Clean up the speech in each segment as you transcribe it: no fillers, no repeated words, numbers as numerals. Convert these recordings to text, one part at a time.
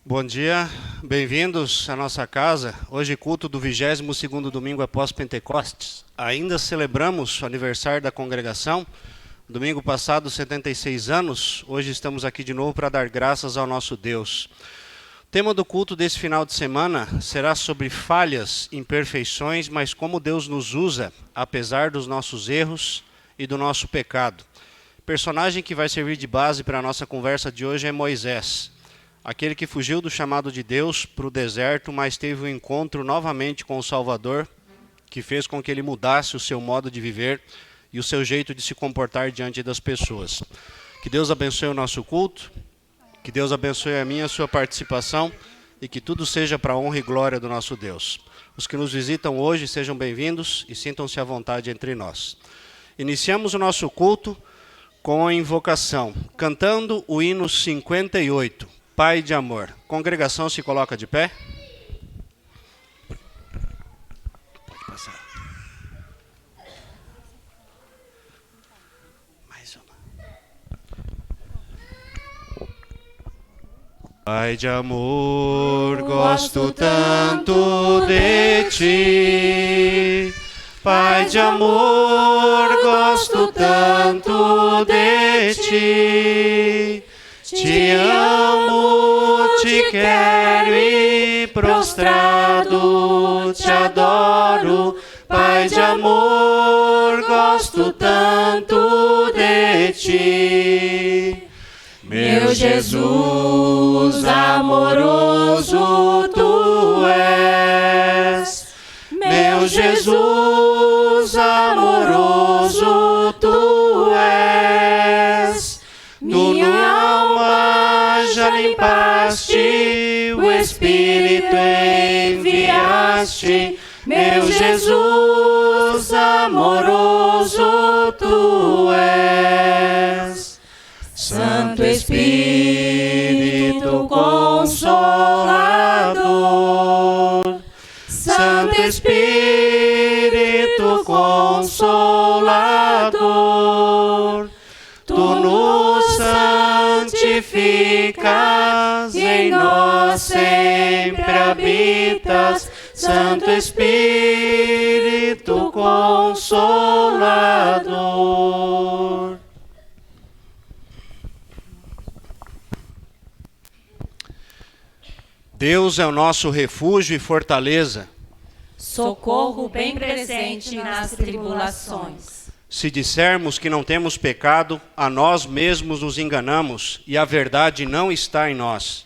Bom dia, bem-vindos à nossa casa. Hoje culto do 22º domingo após Pentecostes. Ainda celebramos o aniversário da congregação. Domingo passado, 76 anos. Hoje estamos aqui de novo para dar graças ao nosso Deus. O tema do culto desse final de semana será sobre falhas, imperfeições, mas como Deus nos usa, apesar dos nossos erros e do nosso pecado. O personagem que vai servir de base para a nossa conversa de hoje é Moisés. Aquele que fugiu do chamado de Deus para o deserto, mas teve um encontro novamente com o Salvador, que fez com que ele mudasse o seu modo de viver e o seu jeito de se comportar diante das pessoas. Que Deus abençoe o nosso culto, que Deus abençoe a minha e a sua participação e que tudo seja para a honra e glória do nosso Deus. Os que nos visitam hoje sejam bem-vindos e sintam-se à vontade entre nós. Iniciamos o nosso culto com a invocação, cantando o hino 58. Pai de amor. Congregação se coloca de pé. Pode passar. Mais uma. Pai de amor, gosto tanto de ti. Pai de amor, gosto tanto de ti. Te amo, te quero e prostrado te adoro. Pai de amor, gosto tanto de ti. Meu Jesus amoroso tu és. Meu Jesus amoroso tu és. Minha alma já limpaste, o Espírito enviaste. Meu Jesus amoroso tu és. Santo Espírito Consolador, Santo Espírito Consolador, tu nos santificas, em nós sempre habitas, Santo Espírito Consolador. Deus é o nosso refúgio e fortaleza, socorro bem presente nas tribulações. Se dissermos que não temos pecado, a nós mesmos nos enganamos e a verdade não está em nós.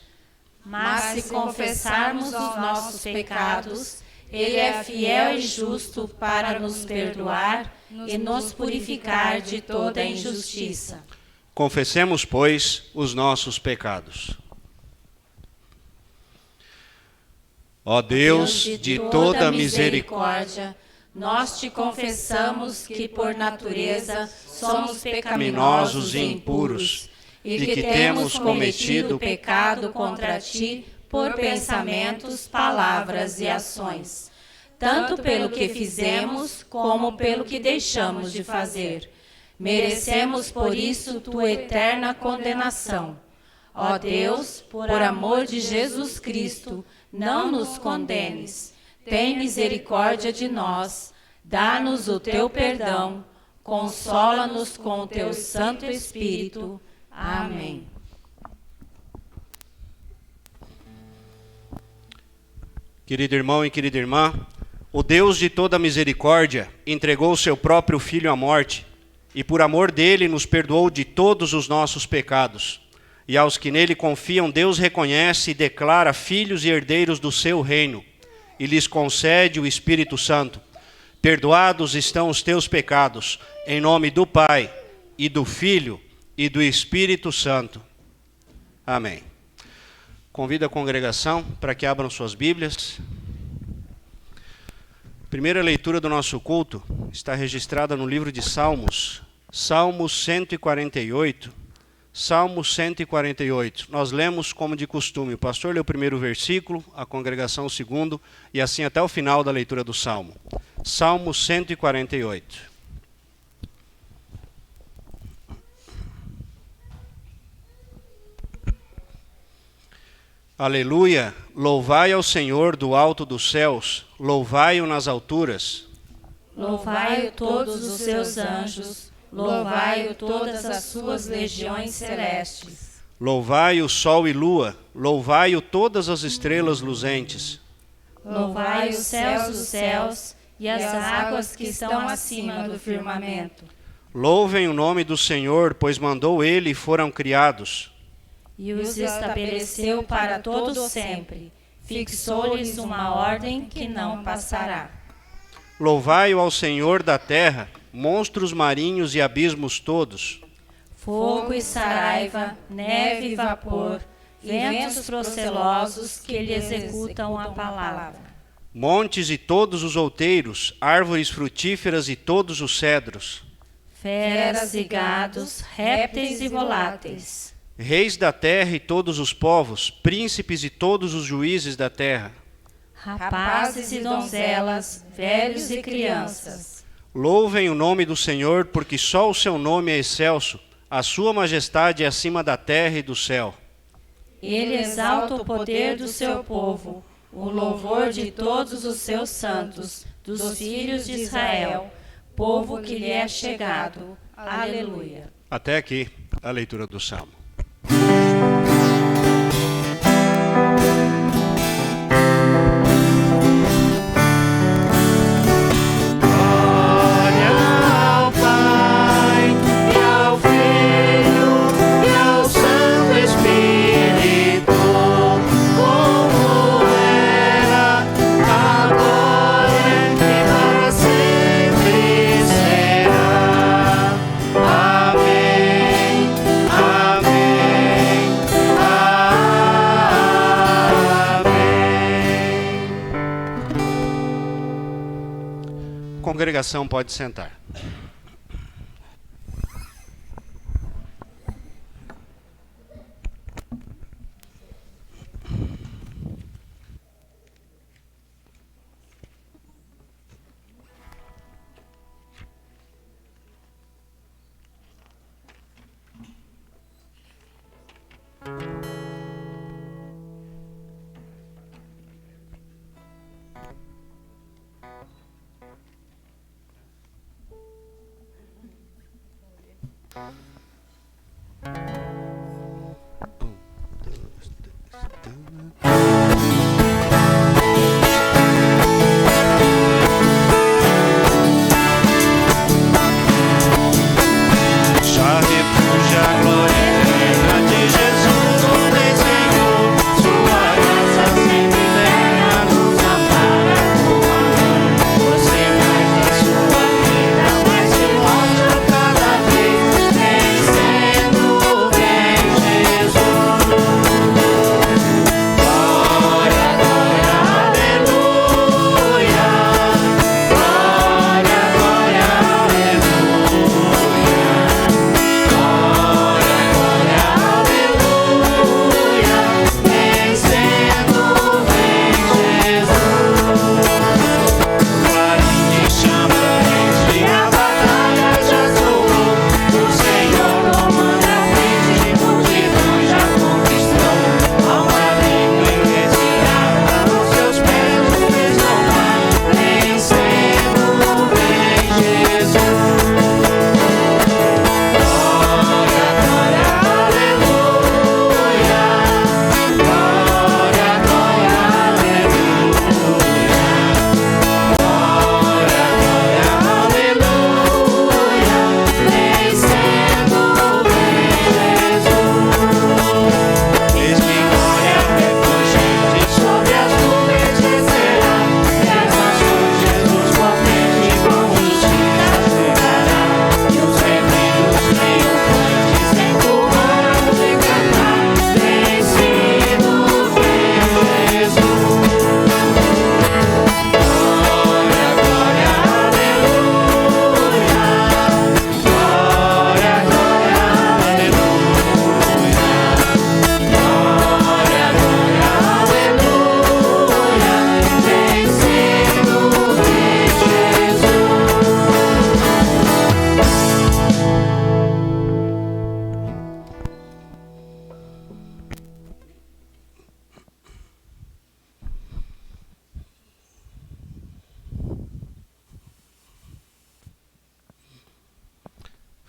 Mas se confessarmos os nossos pecados, Ele é fiel e justo para nos perdoar e nos purificar de toda injustiça. Confessemos, pois, os nossos pecados. Ó Deus de toda misericórdia, nós te confessamos que, por natureza, somos pecaminosos e impuros, e que temos cometido pecado contra ti por pensamentos, palavras e ações, tanto pelo que fizemos como pelo que deixamos de fazer. Merecemos, por isso, tua eterna condenação. Ó Deus, por amor de Jesus Cristo, não nos condenes. Tem misericórdia de nós, dá-nos o teu perdão, consola-nos com o teu Santo Espírito. Amém. Querido irmão e querida irmã, o Deus de toda misericórdia entregou o seu próprio Filho à morte e por amor dele nos perdoou de todos os nossos pecados. E aos que nele confiam, Deus reconhece e declara filhos e herdeiros do seu reino e lhes concede o Espírito Santo. Perdoados estão os teus pecados, em nome do Pai, e do Filho, e do Espírito Santo. Amém. Convido a congregação para que abram suas Bíblias. Primeira leitura do nosso culto está registrada no livro de Salmos, Salmo 148. Salmo 148. Nós lemos como de costume. O pastor lê o primeiro versículo, a congregação o segundo, e assim até o final da leitura do Salmo. Salmo 148. Aleluia! Louvai ao Senhor do alto dos céus, louvai-o nas alturas. Louvai-o todos os seus anjos, louvai-o todas as suas legiões celestes. Louvai o sol e lua, louvai-o todas as estrelas luzentes. Louvai os céus dos céus e as águas que estão acima do firmamento. Louvem o nome do Senhor, pois mandou ele e foram criados. E os estabeleceu para todo sempre, fixou-lhes uma ordem que não passará. Louvai-o ao Senhor da terra, monstros marinhos e abismos todos. Fogo e saraiva, neve e vapor, ventos procelosos que lhe executam a palavra. Montes e todos os outeiros, árvores frutíferas e todos os cedros. Feras e gados, répteis e voláteis. Reis da terra e todos os povos, príncipes e todos os juízes da terra. Rapazes e donzelas, velhos e crianças. Louvem o nome do Senhor, porque só o seu nome é excelso, a sua majestade é acima da terra e do céu. Ele exalta o poder do seu povo, o louvor de todos os seus santos, dos filhos de Israel, povo que lhe é chegado. Aleluia. Até aqui a leitura do Salmo. A congregação pode sentar.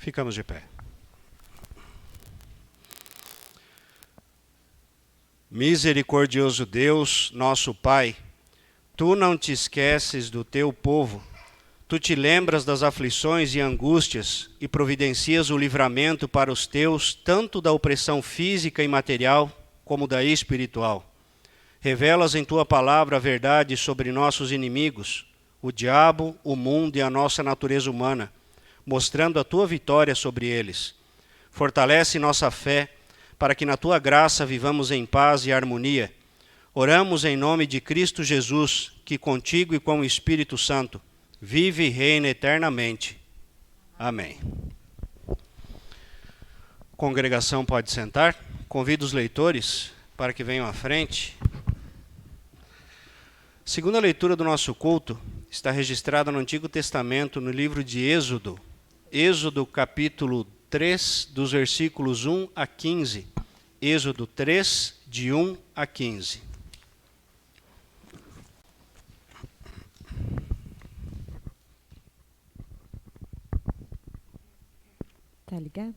Ficamos de pé. Misericordioso Deus, nosso Pai, Tu não te esqueces do Teu povo. Tu te lembras das aflições e angústias e providencias o livramento para os Teus, tanto da opressão física e material, como da espiritual. Revelas em Tua palavra a verdade sobre nossos inimigos, o diabo, o mundo e a nossa natureza humana, mostrando a Tua vitória sobre eles. Fortalece nossa fé, para que na Tua graça vivamos em paz e harmonia. Oramos em nome de Cristo Jesus, que contigo e com o Espírito Santo vive e reina eternamente. Amém. Congregação pode sentar. Convido os leitores para que venham à frente. Segunda leitura do nosso culto está registrada no Antigo Testamento, no livro de Êxodo. Êxodo capítulo 3, dos versículos 1 a 15. Êxodo 3, de 1 a 15. Tá ligado?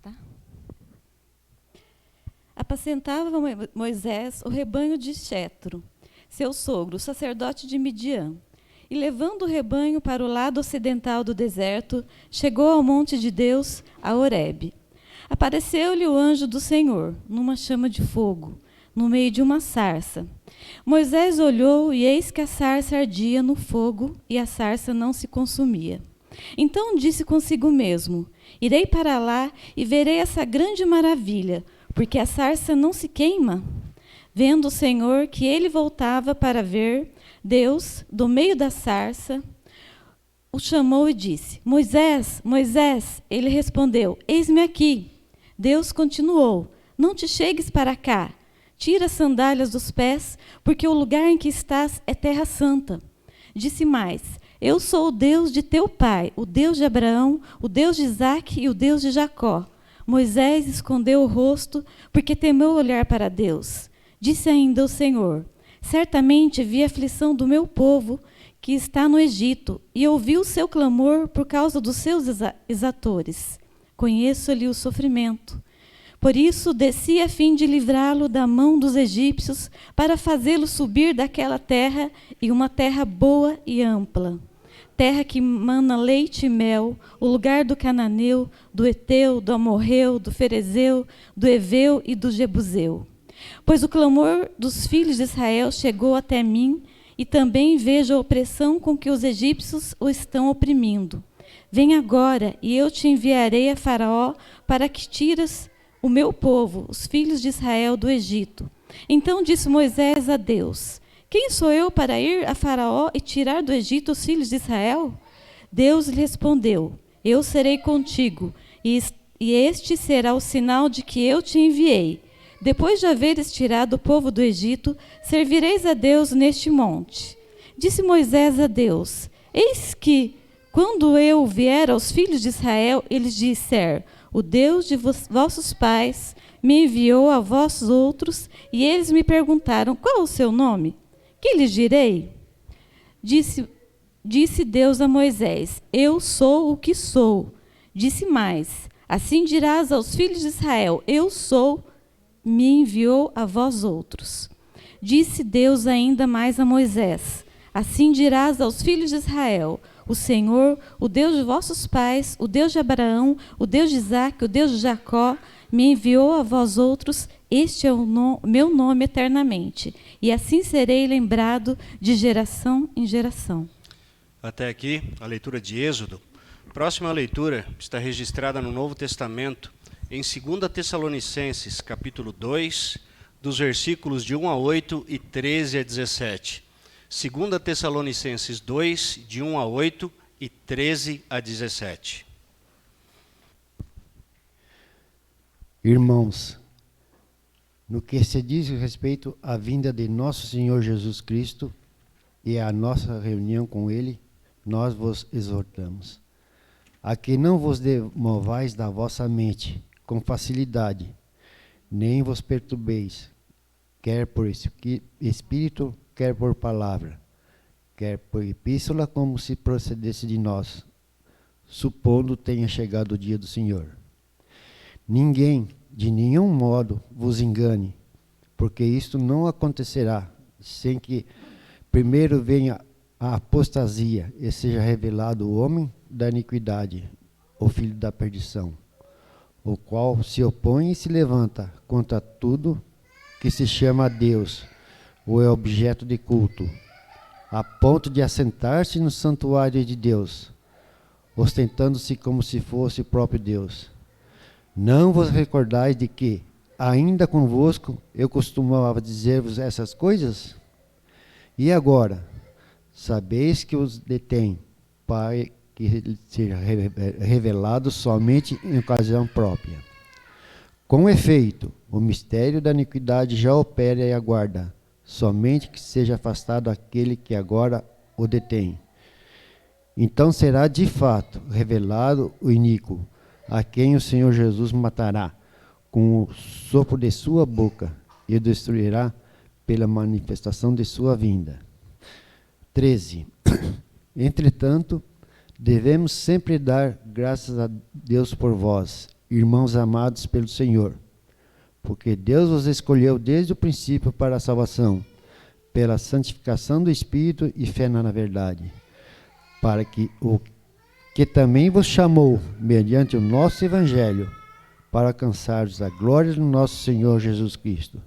Tá. Apacentava Moisés o rebanho de Jetro, seu sogro, sacerdote de Midian. E levando o rebanho para o lado ocidental do deserto, chegou ao monte de Deus, a Horebe. Apareceu-lhe o anjo do Senhor, numa chama de fogo, no meio de uma sarça. Moisés olhou, e eis que a sarça ardia no fogo, e a sarça não se consumia. Então disse consigo mesmo: irei para lá e verei essa grande maravilha, porque a sarça não se queima. Vendo o Senhor que ele voltava para ver, Deus, do meio da sarça, o chamou e disse: Moisés, Moisés. Ele respondeu: eis-me aqui. Deus continuou: não te chegues para cá. Tira as sandálias dos pés, porque o lugar em que estás é terra santa. Disse mais: eu sou o Deus de teu pai, o Deus de Abraão, o Deus de Isaque e o Deus de Jacó. Moisés escondeu o rosto, porque temeu olhar para Deus. Disse ainda o Senhor: certamente vi a aflição do meu povo, que está no Egito, e ouvi o seu clamor por causa dos seus exatores. Conheço-lhe o sofrimento. Por isso desci a fim de livrá-lo da mão dos egípcios, para fazê-lo subir daquela terra, e uma terra boa e ampla. Terra que mana leite e mel, o lugar do cananeu, do Eteu, do Amorreu, do Ferezeu, do Eveu e do Jebuseu. Pois o clamor dos filhos de Israel chegou até mim, e também vejo a opressão com que os egípcios o estão oprimindo. Vem agora, e eu te enviarei a Faraó, para que tires o meu povo, os filhos de Israel, do Egito. Então disse Moisés a Deus: quem sou eu para ir a Faraó e tirar do Egito os filhos de Israel? Deus lhe respondeu: eu serei contigo, e este será o sinal de que eu te enviei. Depois de haveres tirado o povo do Egito, servireis a Deus neste monte. Disse Moisés a Deus: eis que, quando eu vier aos filhos de Israel, eles disser: o Deus de vossos pais me enviou a vós outros, e eles me perguntaram: qual é o seu nome? Que lhes direi? Disse Deus a Moisés: eu sou o que sou. Disse mais: assim dirás aos filhos de Israel: eu sou, me enviou a vós outros. Disse Deus ainda mais a Moisés: assim dirás aos filhos de Israel: o Senhor, o Deus de vossos pais, o Deus de Abraão, o Deus de Isaque, o Deus de Jacó, me enviou a vós outros. Este é o meu nome eternamente, e assim serei lembrado de geração em geração. Até aqui a leitura de Êxodo. Próxima leitura está registrada no Novo Testamento, em 2 Tessalonicenses, capítulo 2, dos versículos de 1 a 8 e 13 a 17. 2 Tessalonicenses 2, de 1 a 8 e 13 a 17. Irmãos, no que se diz respeito à vinda de nosso Senhor Jesus Cristo e à nossa reunião com Ele, nós vos exortamos, a que não vos demovais da vossa mente com facilidade, nem vos perturbeis, quer por espírito, quer por palavra, quer por epístola, como se procedesse de nós, supondo tenha chegado o dia do Senhor. Ninguém, de nenhum modo, vos engane, porque isto não acontecerá sem que primeiro venha a apostasia e seja revelado o homem da iniquidade, o filho da perdição, o qual se opõe e se levanta contra tudo que se chama Deus ou é objeto de culto, a ponto de assentar-se no santuário de Deus, ostentando-se como se fosse o próprio Deus. Não vos recordais de que, ainda convosco, eu costumava dizer-vos essas coisas? E agora, sabeis que os detém, para que seja revelado somente em ocasião própria. Com efeito, o mistério da iniquidade já opera e aguarda, somente que seja afastado aquele que agora o detém. Então será de fato revelado o iníquo, a quem o Senhor Jesus matará com o sopro de sua boca e o destruirá pela manifestação de sua vinda. 13. Entretanto, devemos sempre dar graças a Deus por vós, irmãos amados pelo Senhor, porque Deus os escolheu desde o princípio para a salvação, pela santificação do Espírito e fé na verdade, para que o que também vos chamou, mediante o nosso Evangelho, para alcançardes a glória do nosso Senhor Jesus Cristo.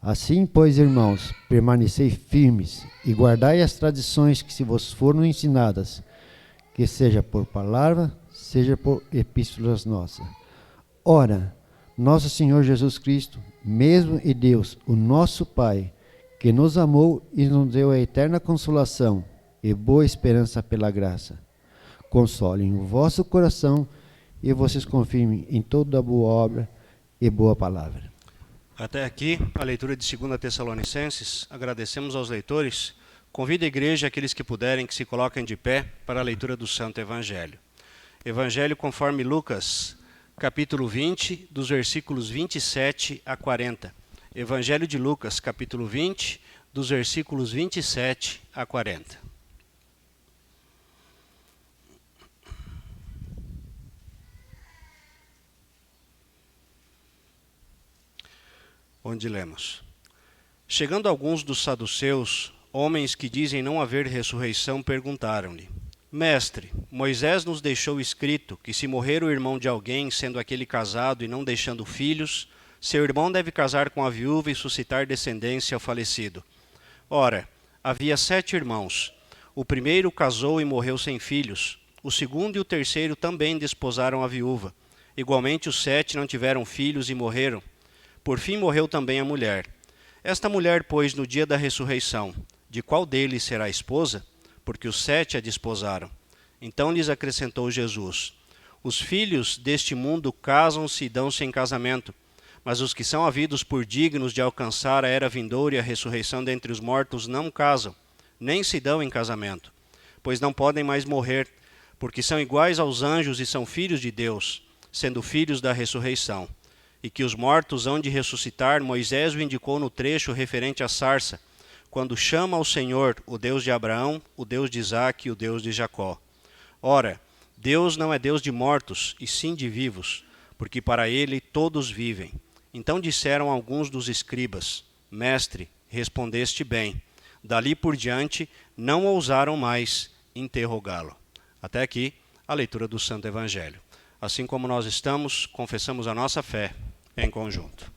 Assim, pois, irmãos, permanecei firmes e guardai as tradições que se vos foram ensinadas, que seja por palavra, seja por epístolas nossas. Ora, nosso Senhor Jesus Cristo, mesmo e Deus, o nosso Pai, que nos amou e nos deu a eterna consolação e boa esperança pela graça, consolem o vosso coração e vocês confirmem em toda boa obra e boa palavra. Até aqui a leitura de 2 Tessalonicenses. Agradecemos aos leitores. Convido a igreja, aqueles que puderem, que se coloquem de pé para a leitura do Santo Evangelho. Evangelho conforme Lucas, capítulo 20, dos versículos 27 a 40. Evangelho de Lucas, capítulo 20, dos versículos 27 a 40. Onde lemos: Chegando alguns dos saduceus, homens que dizem não haver ressurreição, perguntaram-lhe: Mestre, Moisés nos deixou escrito que se morrer o irmão de alguém, sendo aquele casado e não deixando filhos, seu irmão deve casar com a viúva e suscitar descendência ao falecido. Ora, havia 7 irmãos. O primeiro casou e morreu sem filhos. O segundo e o terceiro também desposaram a viúva. Igualmente os 7 não tiveram filhos e morreram. Por fim morreu também a mulher. Esta mulher, pois, no dia da ressurreição, de qual deles será esposa? Porque os 7 a desposaram. Então lhes acrescentou Jesus: Os filhos deste mundo casam-se e dão-se em casamento, mas os que são havidos por dignos de alcançar a era vindoura e a ressurreição dentre os mortos não casam, nem se dão em casamento, pois não podem mais morrer, porque são iguais aos anjos e são filhos de Deus, sendo filhos da ressurreição. E que os mortos hão de ressuscitar, Moisés o indicou no trecho referente à sarça, quando chama ao Senhor o Deus de Abraão, o Deus de Isaque e o Deus de Jacó. Ora, Deus não é Deus de mortos, e sim de vivos, porque para ele todos vivem. Então disseram alguns dos escribas: Mestre, respondeste bem. Dali por diante não ousaram mais interrogá-lo. Até aqui a leitura do Santo Evangelho. Assim como nós estamos, confessamos a nossa fé em conjunto.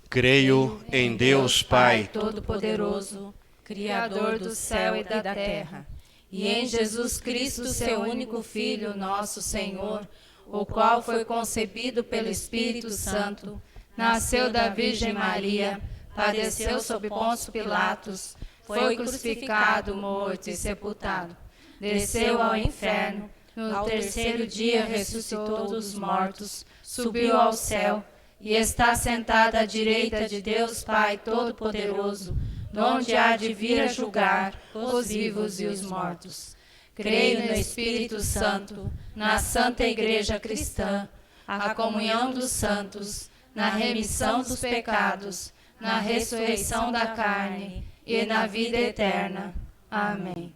Creio em Deus Pai Todo-Poderoso, Criador do céu e da terra, e em Jesus Cristo, seu único Filho, nosso Senhor, o qual foi concebido pelo Espírito Santo, nasceu da Virgem Maria, padeceu sob Pôncio Pilatos, foi crucificado, morto e sepultado, desceu ao inferno, no terceiro dia ressuscitou dos mortos, subiu ao céu e está sentado à direita de Deus Pai Todo-Poderoso, donde há de vir a julgar os vivos e os mortos. Creio no Espírito Santo, na Santa Igreja Cristã, a comunhão dos santos, na remissão dos pecados, na ressurreição da carne e na vida eterna. Amém.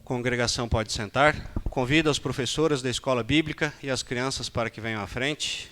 Congregação pode sentar. Convido as professoras da escola bíblica e as crianças para que venham à frente.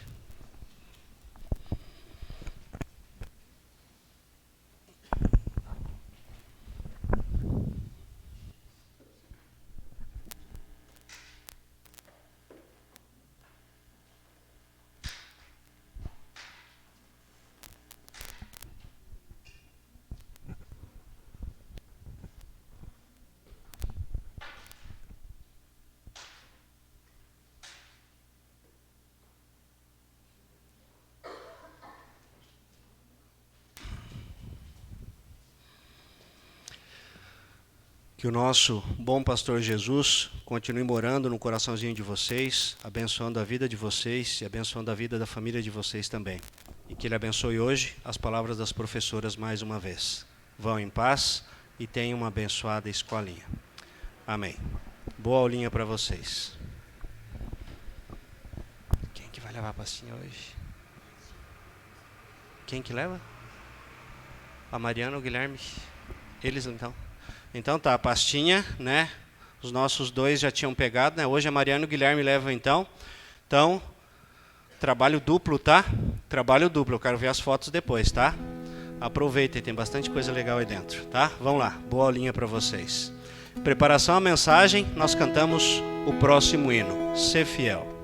Que o nosso bom pastor Jesus continue morando no coraçãozinho de vocês, abençoando a vida de vocês e abençoando a vida da família de vocês também. E que Ele abençoe hoje as palavras das professoras mais uma vez. Vão em paz e tenham uma abençoada escolinha. Amém. Boa aulinha para vocês. Quem que vai levar a pastinha hoje? Quem que leva? A Mariana ou o Guilherme? Eles então. Então tá, a pastinha, né? Os nossos dois já tinham pegado, né? Hoje a Mariana e o Guilherme levam então. Então, trabalho duplo, tá? Trabalho duplo, eu quero ver as fotos depois, tá? Aproveitem, tem bastante coisa legal aí dentro, tá? Vamos lá, boa aulinha para vocês. Preparação à mensagem, nós cantamos o próximo hino, Ser Fiel.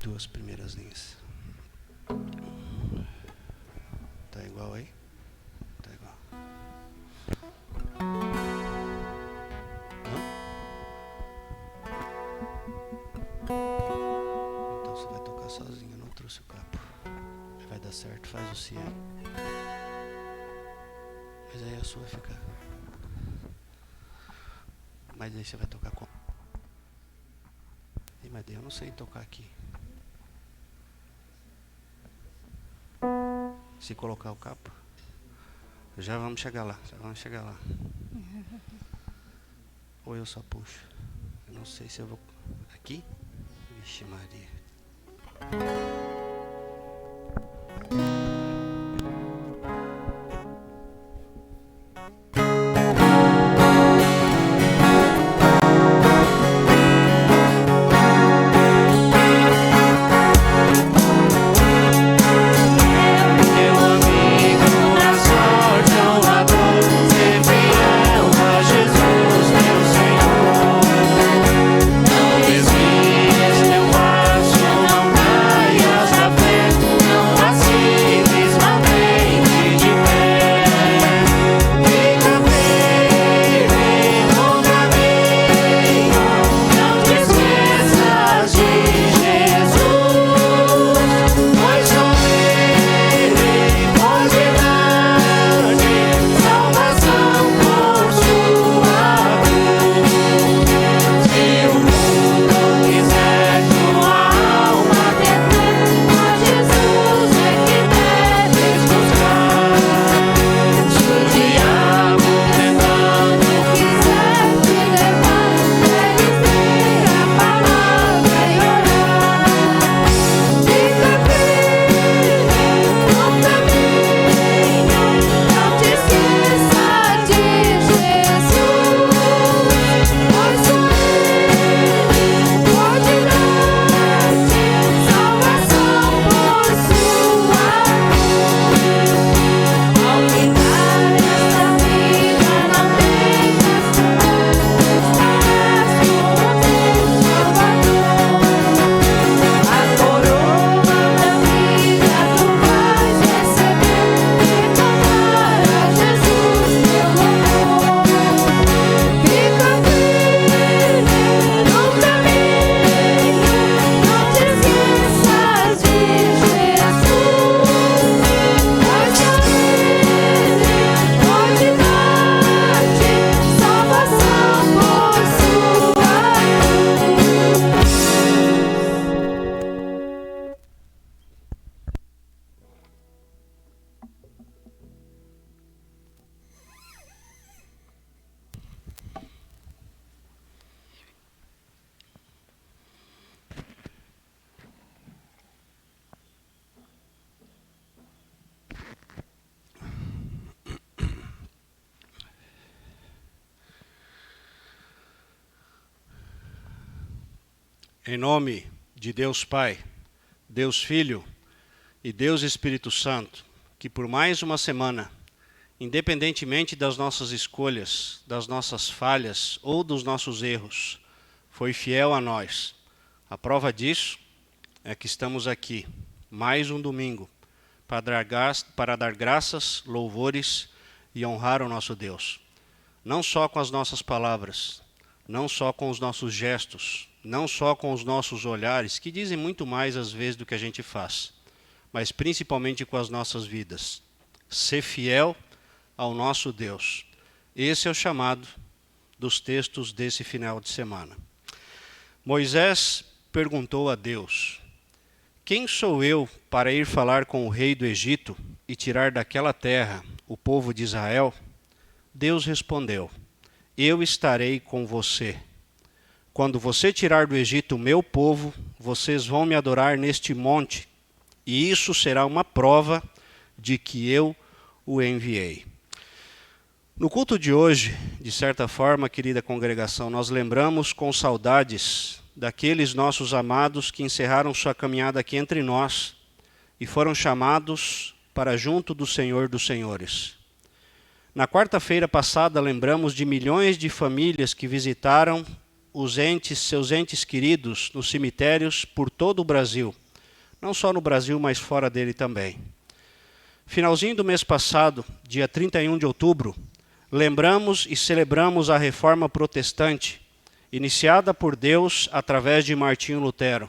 Duas primeiras linhas. Tá igual aí? Tá igual. Não? Então você vai tocar sozinho, eu não trouxe o capo. Vai dar certo, faz o si aí. Mas aí a sua fica. Mas aí você vai tocar como? Mas daí eu não sei tocar aqui. Se colocar o capo, já vamos chegar lá, Ou eu só puxo. Eu não sei se eu vou... Aqui? Vixe Maria. Não desvies teu passo, não caias. Em nome de Deus Pai, Deus Filho e Deus Espírito Santo, que por mais uma semana, independentemente das nossas escolhas, das nossas falhas ou dos nossos erros, foi fiel a nós. A prova disso é que estamos aqui, mais um domingo, para dar graças, louvores e honrar o nosso Deus. Não só com as nossas palavras, não só com os nossos gestos, não só com os nossos olhares, que dizem muito mais às vezes do que a gente faz, mas principalmente com as nossas vidas. Ser fiel ao nosso Deus. Esse é o chamado dos textos desse final de semana. Moisés perguntou a Deus: quem sou eu para ir falar com o rei do Egito e tirar daquela terra o povo de Israel? Deus respondeu: eu estarei com você. Quando você tirar do Egito o meu povo, vocês vão me adorar neste monte, e isso será uma prova de que eu o enviei. No culto de hoje, de certa forma, querida congregação, nós lembramos com saudades daqueles nossos amados que encerraram sua caminhada aqui entre nós e foram chamados para junto do Senhor dos Senhores. Na quarta-feira passada, lembramos de milhões de famílias que visitaram seus entes queridos nos cemitérios por todo o Brasil. Não só no Brasil, mas fora dele também. Finalzinho do mês passado, dia 31 de outubro, lembramos e celebramos a Reforma Protestante, iniciada por Deus através de Martinho Lutero.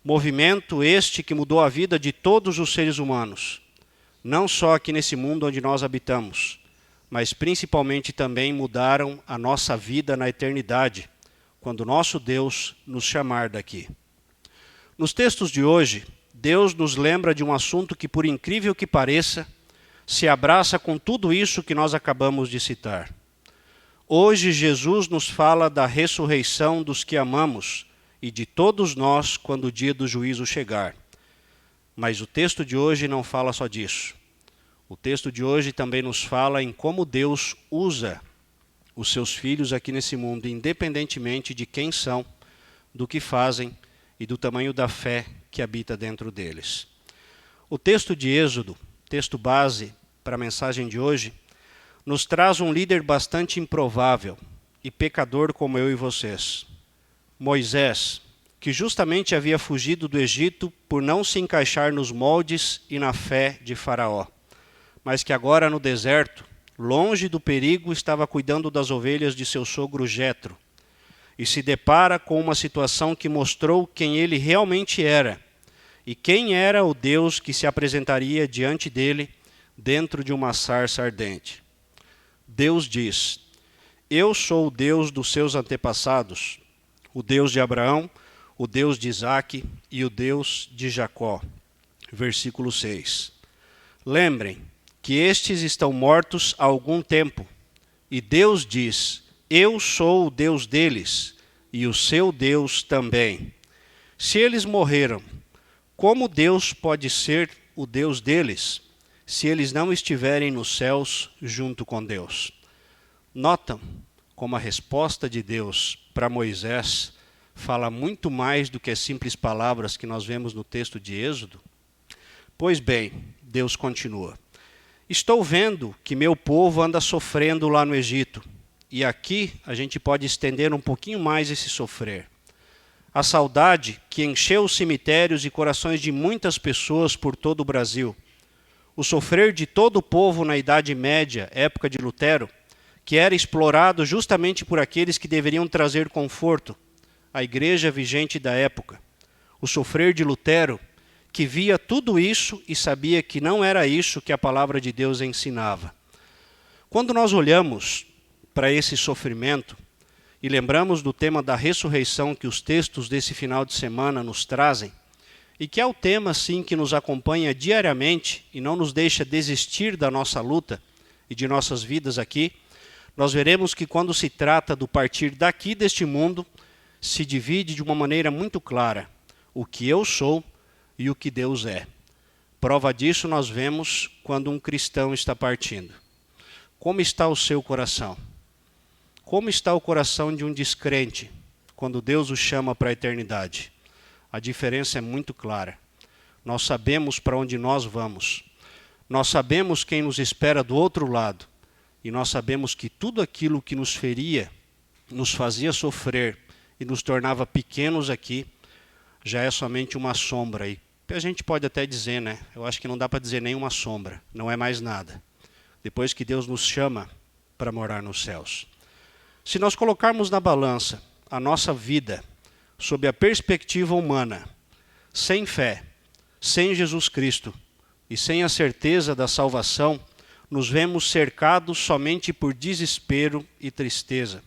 Movimento este que mudou a vida de todos os seres humanos, não só aqui nesse mundo onde nós habitamos, mas principalmente também mudaram a nossa vida na eternidade, quando nosso Deus nos chamar daqui. Nos textos de hoje, Deus nos lembra de um assunto que, por incrível que pareça, se abraça com tudo isso que nós acabamos de citar. Hoje, Jesus nos fala da ressurreição dos que amamos e de todos nós quando o dia do juízo chegar. Mas o texto de hoje não fala só disso. O texto de hoje também nos fala em como Deus usa os seus filhos aqui nesse mundo, independentemente de quem são, do que fazem e do tamanho da fé que habita dentro deles. O texto de Êxodo, texto base para a mensagem de hoje, nos traz um líder bastante improvável e pecador como eu e vocês. Moisés, que justamente havia fugido do Egito por não se encaixar nos moldes e na fé de Faraó, mas que agora no deserto, longe do perigo, estava cuidando das ovelhas de seu sogro Jetro, e se depara com uma situação que mostrou quem ele realmente era, e quem era o Deus que se apresentaria diante dele dentro de uma sarça ardente. Deus diz: eu sou o Deus dos seus antepassados, o Deus de Abraão, o Deus de Isaque e o Deus de Jacó. Versículo 6. Lembrem que estes estão mortos há algum tempo, e Deus diz: eu sou o Deus deles, e o seu Deus também. Se eles morreram, como Deus pode ser o Deus deles, se eles não estiverem nos céus junto com Deus? Notam como a resposta de Deus para Moisés fala muito mais do que as simples palavras que nós vemos no texto de Êxodo? Pois bem, Deus continua: estou vendo que meu povo anda sofrendo lá no Egito. E aqui a gente pode estender um pouquinho mais esse sofrer. A saudade que encheu os cemitérios e corações de muitas pessoas por todo o Brasil. O sofrer de todo o povo na Idade Média, época de Lutero, que era explorado justamente por aqueles que deveriam trazer conforto, a igreja vigente da época. O sofrer de Lutero, que via tudo isso e sabia que não era isso que a palavra de Deus ensinava. Quando nós olhamos para esse sofrimento e lembramos do tema da ressurreição que os textos desse final de semana nos trazem, e que é o tema, sim, que nos acompanha diariamente e não nos deixa desistir da nossa luta e de nossas vidas aqui, nós veremos que quando se trata do partir daqui deste mundo, se divide de uma maneira muito clara o que eu sou e o que Deus é. Prova disso nós vemos quando um cristão está partindo. Como está o seu coração? Como está o coração de um descrente? quando Deus os chama para a eternidade. A diferença é muito clara. Nós sabemos para onde nós vamos. Nós sabemos quem nos espera do outro lado. E nós sabemos que tudo aquilo que nos feria, nos fazia sofrer e nos tornava pequenos aqui, já é somente uma sombra. E a gente pode até dizer, né? Eu acho que não dá para dizer nem uma sombra. Não é mais nada. Depois que Deus nos chama para morar nos céus. Se nós colocarmos na balança a nossa vida sob a perspectiva humana, sem fé, sem Jesus Cristo e sem a certeza da salvação, nos vemos cercados somente por desespero e tristeza.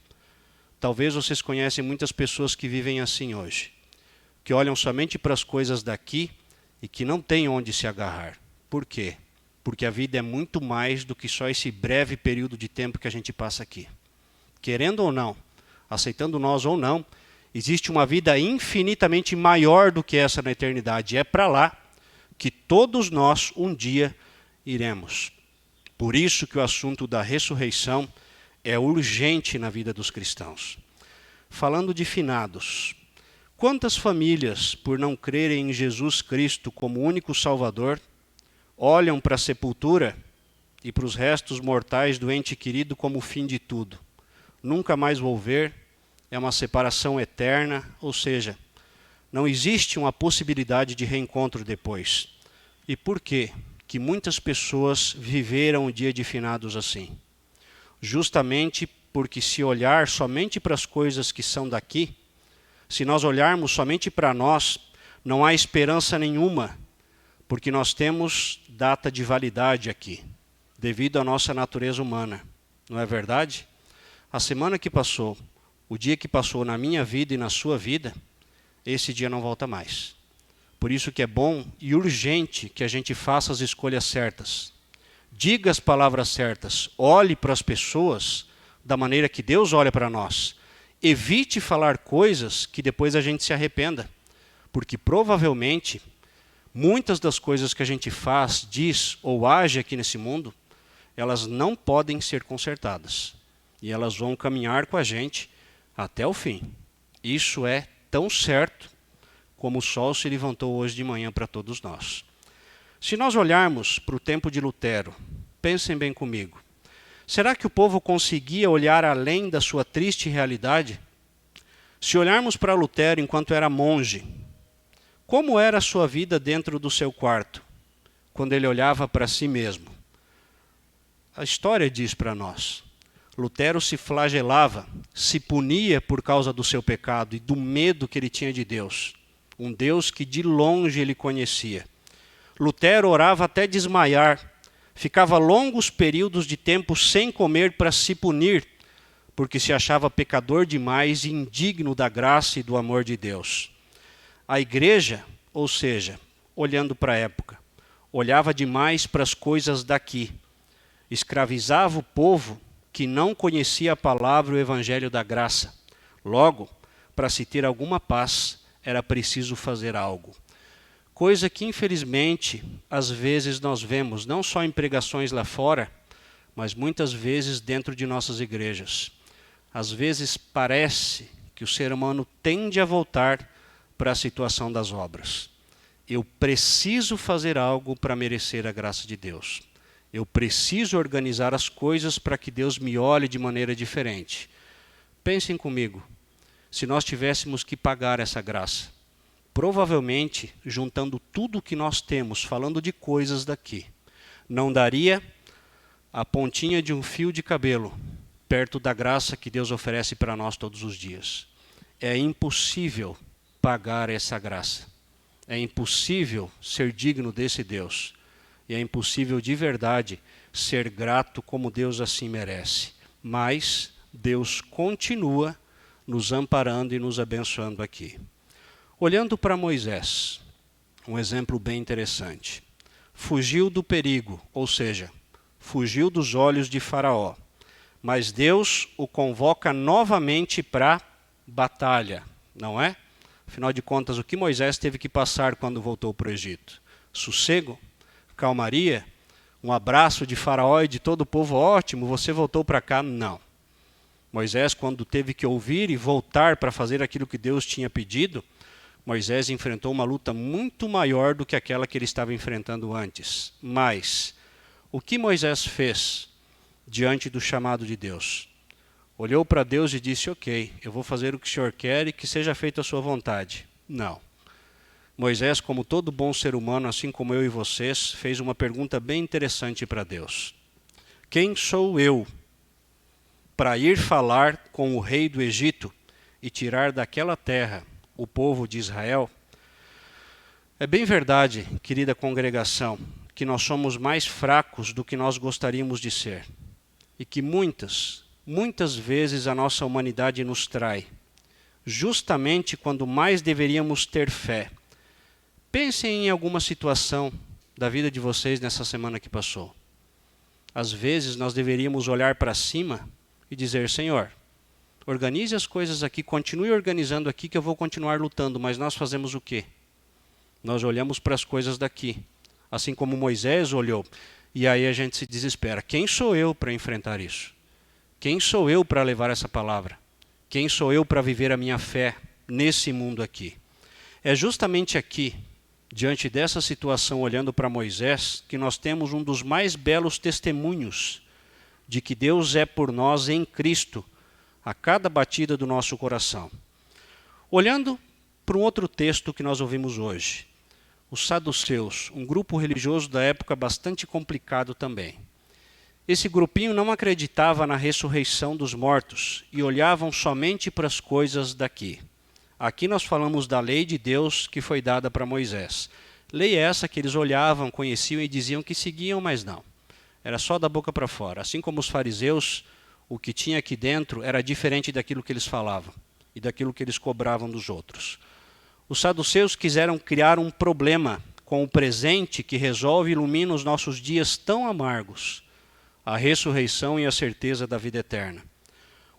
Talvez vocês conhecem muitas pessoas que vivem assim hoje, que olham somente para as coisas daqui e que não têm onde se agarrar. Por quê? Porque a vida é muito mais do que só esse breve período de tempo que a gente passa aqui. Querendo ou não, aceitando nós ou não, existe uma vida infinitamente maior do que essa na eternidade. É para lá que todos nós um dia iremos. Por isso que o assunto da ressurreição é urgente na vida dos cristãos. Falando de finados, quantas famílias, por não crerem em Jesus Cristo como único Salvador, olham para a sepultura e para os restos mortais do ente querido como o fim de tudo? Nunca mais vou ver, é uma separação eterna, ou seja, não existe uma possibilidade de reencontro depois. E por quê que muitas pessoas viveram o dia de finados assim? Justamente porque se olhar somente para as coisas que são daqui, se nós olharmos somente para nós, não há esperança nenhuma, porque nós temos data de validade aqui, devido à nossa natureza humana. Não é verdade? A semana que passou, o dia que passou na minha vida e na sua vida, esse dia não volta mais. Por isso que é bom e urgente que a gente faça as escolhas certas. Diga as palavras certas, olhe para as pessoas da maneira que Deus olha para nós. Evite falar coisas que depois a gente se arrependa, porque provavelmente muitas das coisas que a gente faz, diz ou age aqui nesse mundo, elas não podem ser consertadas. E elas vão caminhar com a gente até o fim. Isso é tão certo como o sol se levantou hoje de manhã para todos nós. Se nós olharmos para o tempo de Lutero, pensem bem comigo. Será que o povo conseguia olhar além da sua triste realidade? Se olharmos para Lutero enquanto era monge, como era a sua vida dentro do seu quarto, quando ele olhava para si mesmo? A história diz para nós. Lutero se flagelava, se punia por causa do seu pecado e do medo que ele tinha de Deus. Um Deus que de longe ele conhecia. Lutero orava até desmaiar, ficava longos períodos de tempo sem comer para se punir, porque se achava pecador demais e indigno da graça e do amor de Deus. A igreja, ou seja, olhando para a época, olhava demais para as coisas daqui, escravizava o povo que não conhecia a palavra e o evangelho da graça. Logo, para se ter alguma paz, era preciso fazer algo. Coisa que, infelizmente, às vezes nós vemos, não só em pregações lá fora, mas muitas vezes dentro de nossas igrejas. Às vezes parece que o ser humano tende a voltar para a situação das obras. Eu preciso fazer algo para merecer a graça de Deus. Eu preciso organizar as coisas para que Deus me olhe de maneira diferente. Pensem comigo, se nós tivéssemos que pagar essa graça, provavelmente, juntando tudo o que nós temos, falando de coisas daqui, não daria a pontinha de um fio de cabelo perto da graça que Deus oferece para nós todos os dias. É impossível pagar essa graça. É impossível ser digno desse Deus. E é impossível de verdade ser grato como Deus assim merece. Mas Deus continua nos amparando e nos abençoando aqui. Olhando para Moisés, um exemplo bem interessante. Fugiu do perigo, ou seja, fugiu dos olhos de Faraó. Mas Deus o convoca novamente para batalha, não é? Afinal de contas, o que Moisés teve que passar quando voltou para o Egito? Sossego? Calmaria? Um abraço de Faraó e de todo o povo? Ótimo, você voltou para cá? Não. Moisés, quando teve que ouvir e voltar para fazer aquilo que Deus tinha pedido, Moisés enfrentou uma luta muito maior do que aquela que ele estava enfrentando antes. Mas o que Moisés fez diante do chamado de Deus? Olhou para Deus e disse, ok, eu vou fazer o que o Senhor quer e que seja feita a sua vontade. Não. Moisés, como todo bom ser humano, assim como eu e vocês, fez uma pergunta bem interessante para Deus. Quem sou eu para ir falar com o rei do Egito e tirar daquela terra o povo de Israel? É bem verdade, querida congregação, que nós somos mais fracos do que nós gostaríamos de ser. E que muitas vezes a nossa humanidade nos trai, justamente quando mais deveríamos ter fé. Pensem em alguma situação da vida de vocês nessa semana que passou. Às vezes nós deveríamos olhar para cima e dizer, Senhor, organize as coisas aqui, continue organizando aqui que eu vou continuar lutando, mas nós fazemos o quê? Nós olhamos para as coisas daqui, assim como Moisés olhou, e aí a gente se desespera. Quem sou eu para enfrentar isso? Quem sou eu para levar essa palavra? Quem sou eu para viver a minha fé nesse mundo aqui? É justamente aqui, diante dessa situação, olhando para Moisés, que nós temos um dos mais belos testemunhos de que Deus é por nós em Cristo, a cada batida do nosso coração. Olhando para um outro texto que nós ouvimos hoje, os saduceus, um grupo religioso da época bastante complicado também. Esse grupinho não acreditava na ressurreição dos mortos e olhavam somente para as coisas daqui. Aqui nós falamos da lei de Deus que foi dada para Moisés. Lei essa que eles olhavam, conheciam e diziam que seguiam, mas não. Era só da boca para fora. Assim como os fariseus, o que tinha aqui dentro era diferente daquilo que eles falavam e daquilo que eles cobravam dos outros. Os saduceus quiseram criar um problema com o presente que resolve e ilumina os nossos dias tão amargos, a ressurreição e a certeza da vida eterna.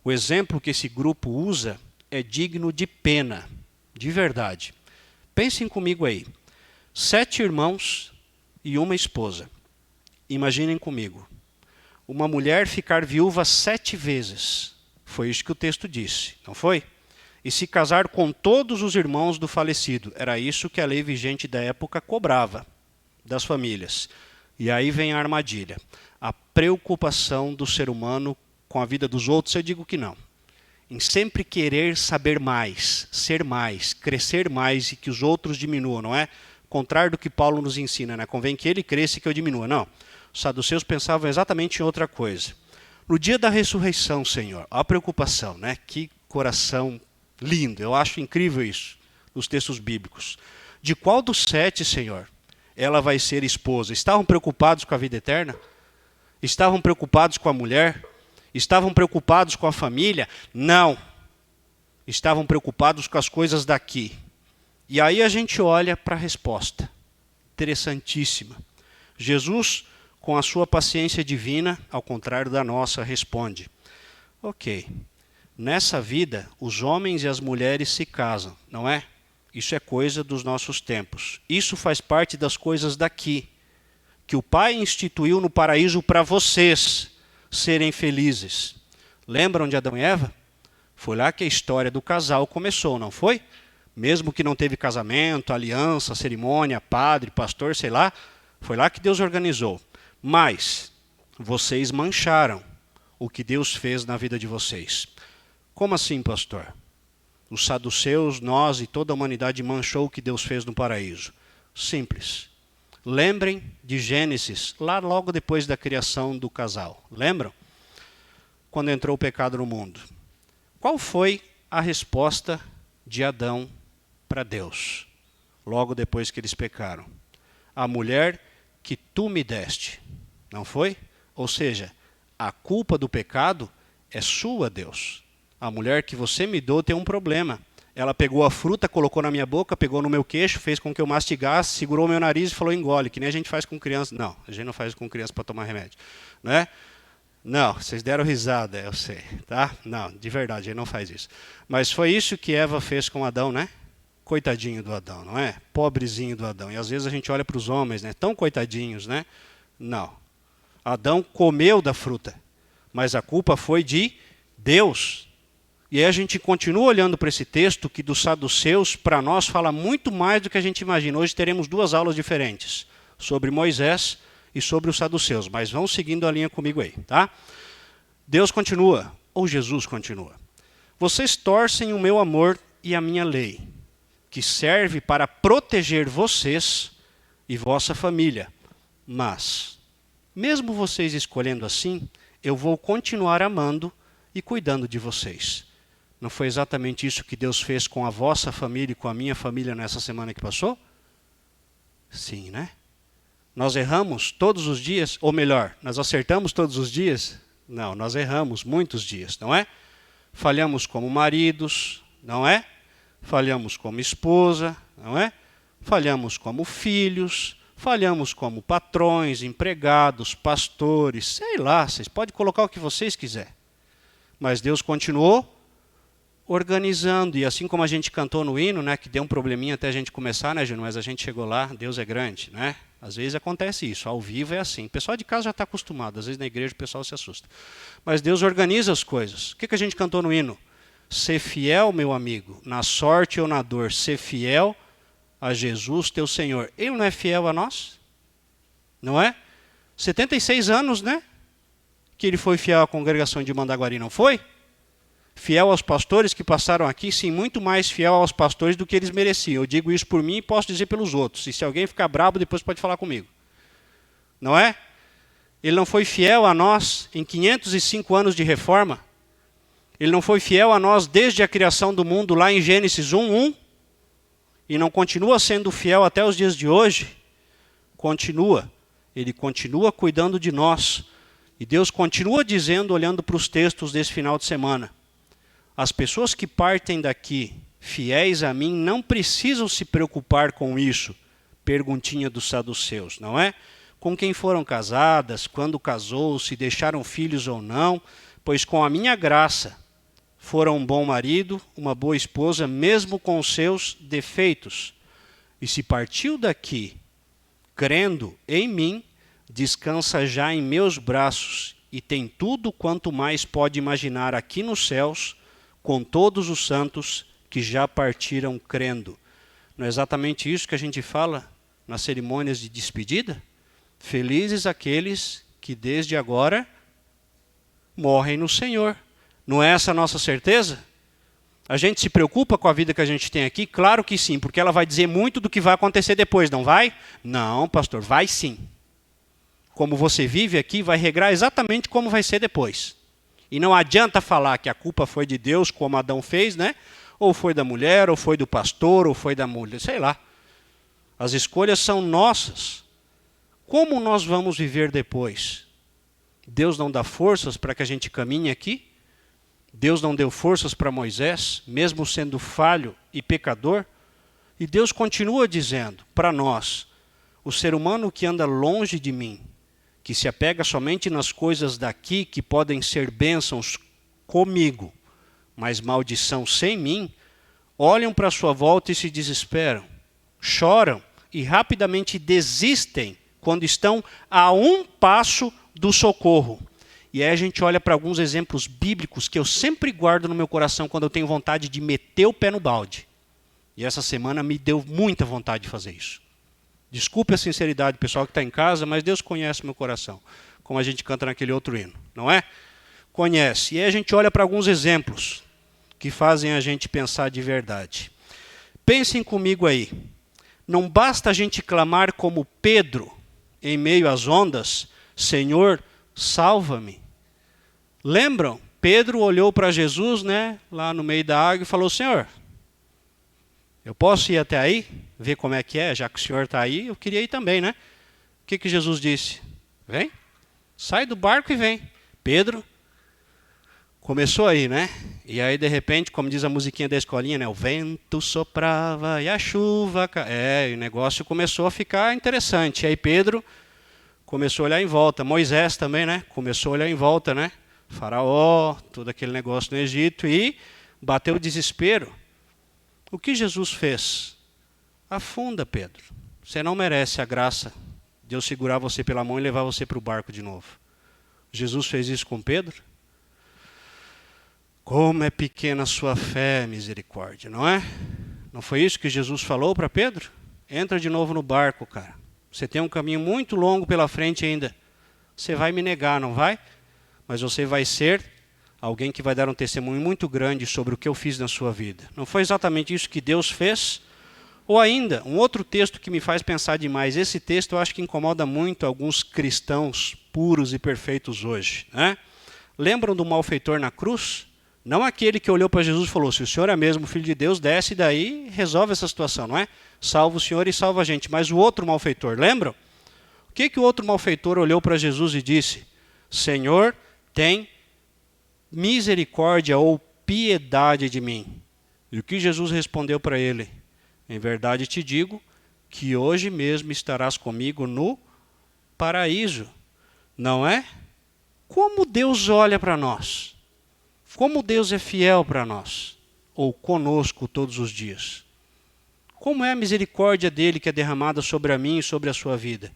O exemplo que esse grupo usa é digno de pena, de verdade. Pensem comigo aí. 7 irmãos e uma esposa. Imaginem comigo. Uma mulher ficar viúva 7 vezes. Foi isso que o texto disse, não foi? E se casar com todos os irmãos do falecido. Era isso que a lei vigente da época cobrava das famílias. E aí vem a armadilha. A preocupação do ser humano com a vida dos outros, eu digo que não. Em sempre querer saber mais, ser mais, crescer mais e que os outros diminuam, não é? Contrário do que Paulo nos ensina, né? Convém que ele cresça e que eu diminua. Não. Os saduceus pensavam exatamente em outra coisa. No dia da ressurreição, Senhor, a preocupação, né? Que coração lindo, eu acho incrível isso, nos textos bíblicos. De qual dos 7, Senhor, ela vai ser esposa? Estavam preocupados com a vida eterna? Estavam preocupados com a mulher? Estavam preocupados com a família? Não. Estavam preocupados com as coisas daqui. E aí a gente olha para a resposta. Interessantíssima. Jesus, com a sua paciência divina, ao contrário da nossa, responde. Ok, nessa vida, os homens e as mulheres se casam, não é? Isso é coisa dos nossos tempos. Isso faz parte das coisas daqui, que o Pai instituiu no paraíso para vocês serem felizes. Lembram de Adão e Eva? Foi lá que a história do casal começou, não foi? Mesmo que não teve casamento, aliança, cerimônia, padre, pastor, sei lá, foi lá que Deus organizou. Mas vocês mancharam o que Deus fez na vida de vocês. Como assim, pastor? Os saduceus, nós e toda a humanidade manchou o que Deus fez no paraíso. Simples. Lembrem de Gênesis, lá logo depois da criação do casal. Lembram? Quando entrou o pecado no mundo. Qual foi a resposta de Adão para Deus, logo depois que eles pecaram? A mulher que tu me deste, não foi? Ou seja, a culpa do pecado é sua, Deus. A mulher que você me deu tem um problema. Ela pegou a fruta, colocou na minha boca, pegou no meu queixo, fez com que eu mastigasse, segurou meu nariz e falou engole, que nem a gente faz com criança. Não, a gente não faz com criança para tomar remédio. Não é? Não, vocês deram risada, eu sei. Tá? Não, de verdade, a gente não faz isso. Mas foi isso que Eva fez com Adão, né? Coitadinho do Adão, não é? Pobrezinho do Adão. E às vezes a gente olha para os homens, né? Tão coitadinhos, né? Não. Adão comeu da fruta, mas a culpa foi de Deus, e aí a gente continua olhando para esse texto que dos saduceus, para nós, fala muito mais do que a gente imagina. Hoje teremos 2 aulas diferentes, sobre Moisés e sobre os saduceus, mas vão seguindo a linha comigo aí, tá? Deus continua, ou Jesus continua. Vocês torcem o meu amor e a minha lei, que serve para proteger vocês e vossa família. Mas, mesmo vocês escolhendo assim, eu vou continuar amando e cuidando de vocês. Não foi exatamente isso que Deus fez com a vossa família e com a minha família nessa semana que passou? Sim, né? Nós erramos todos os dias, ou melhor, nós acertamos todos os dias? Não, nós erramos muitos dias, não é? Falhamos como maridos, não é? Falhamos como esposa, não é? Falhamos como filhos, falhamos como patrões, empregados, pastores, sei lá, vocês podem colocar o que vocês quiserem. Mas Deus continuou organizando, e assim como a gente cantou no hino, né, que deu um probleminha até a gente começar, né, Júnior, mas a gente chegou lá, Deus é grande, né? Às vezes acontece isso, ao vivo é assim. O pessoal de casa já está acostumado, às vezes na igreja o pessoal se assusta. Mas Deus organiza as coisas. O que a gente cantou no hino? Ser fiel, meu amigo, na sorte ou na dor, ser fiel a Jesus, teu Senhor. Ele não é fiel a nós? Não é? 76 anos, né? Que ele foi fiel à congregação de Mandaguari, não foi? Fiel aos pastores que passaram aqui, sim, muito mais fiel aos pastores do que eles mereciam. Eu digo isso por mim e posso dizer pelos outros. E se alguém ficar bravo, depois pode falar comigo. Não é? Ele não foi fiel a nós em 505 anos de reforma. Ele não foi fiel a nós desde a criação do mundo, lá em Gênesis 1:1. E não continua sendo fiel até os dias de hoje. Continua. Ele continua cuidando de nós. E Deus continua dizendo, olhando para os textos desse final de semana, as pessoas que partem daqui, fiéis a mim, não precisam se preocupar com isso. Perguntinha dos saduceus, não é? Com quem foram casadas, quando casou, se deixaram filhos ou não, pois com a minha graça foram um bom marido, uma boa esposa, mesmo com os seus defeitos. E se partiu daqui, crendo em mim, descansa já em meus braços e tem tudo quanto mais pode imaginar aqui nos céus, com todos os santos que já partiram crendo. Não é exatamente isso que a gente fala nas cerimônias de despedida? Felizes aqueles que desde agora morrem no Senhor. Não é essa a nossa certeza? A gente se preocupa com a vida que a gente tem aqui? Claro que sim, porque ela vai dizer muito do que vai acontecer depois, não vai? Não, pastor, vai sim. Como você vive aqui, vai regrar exatamente como vai ser depois. E não adianta falar que a culpa foi de Deus, como Adão fez, né? Ou foi da mulher, ou foi do pastor, ou foi da mulher, sei lá. As escolhas são nossas. Como nós vamos viver depois? Deus não dá forças para que a gente caminhe aqui? Deus não deu forças para Moisés, mesmo sendo falho e pecador? E Deus continua dizendo para nós, o ser humano que anda longe de mim, que se apega somente nas coisas daqui, que podem ser bênçãos comigo, mas maldição sem mim, olham para a sua volta e se desesperam, choram e rapidamente desistem quando estão a um passo do socorro. E aí a gente olha para alguns exemplos bíblicos que eu sempre guardo no meu coração quando eu tenho vontade de meter o pé no balde. E essa semana me deu muita vontade de fazer isso. Desculpe a sinceridade, pessoal que está em casa, mas Deus conhece meu coração, como a gente canta naquele outro hino, não é? Conhece. E aí a gente olha para alguns exemplos que fazem a gente pensar de verdade. Pensem comigo aí. Não basta a gente clamar como Pedro, em meio às ondas, Senhor, salva-me. Lembram? Pedro olhou para Jesus, né, lá no meio da água e falou, Senhor, eu posso ir até aí, ver como é que é, já que o Senhor está aí, eu queria ir também, né? O que Jesus disse? Vem, sai do barco e vem. Pedro começou aí, né? E aí, de repente, como diz a musiquinha da escolinha, né? O vento soprava e a chuva... e o negócio começou a ficar interessante. E aí Pedro começou a olhar em volta. Moisés também, né? Começou a olhar em volta, né? Faraó, todo aquele negócio no Egito. E bateu o desespero. O que Jesus fez? Afunda, Pedro. Você não merece a graça de eu segurar você pela mão e levar você para o barco de novo. Jesus fez isso com Pedro? Como é pequena a sua fé, misericórdia, não é? Não foi isso que Jesus falou para Pedro? Entra de novo no barco, cara. Você tem um caminho muito longo pela frente ainda. Você vai me negar, não vai? Mas você vai ser alguém que vai dar um testemunho muito grande sobre o que eu fiz na sua vida. Não foi exatamente isso que Deus fez? Ou ainda, um outro texto que me faz pensar demais. Esse texto eu acho que incomoda muito alguns cristãos puros e perfeitos hoje, né? Lembram do malfeitor na cruz? Não aquele que olhou para Jesus e falou, se o Senhor é mesmo Filho de Deus, desce daí e resolve essa situação, não é? Salva o Senhor e salva a gente. Mas o outro malfeitor, lembram? O que o outro malfeitor olhou para Jesus e disse? Senhor, tem misericórdia ou piedade de mim. E o que Jesus respondeu para ele? Em verdade te digo que hoje mesmo estarás comigo no paraíso. Não é? Como Deus olha para nós? Como Deus é fiel para nós? Ou conosco todos os dias? Como é a misericórdia dele que é derramada sobre a mim e sobre a sua vida?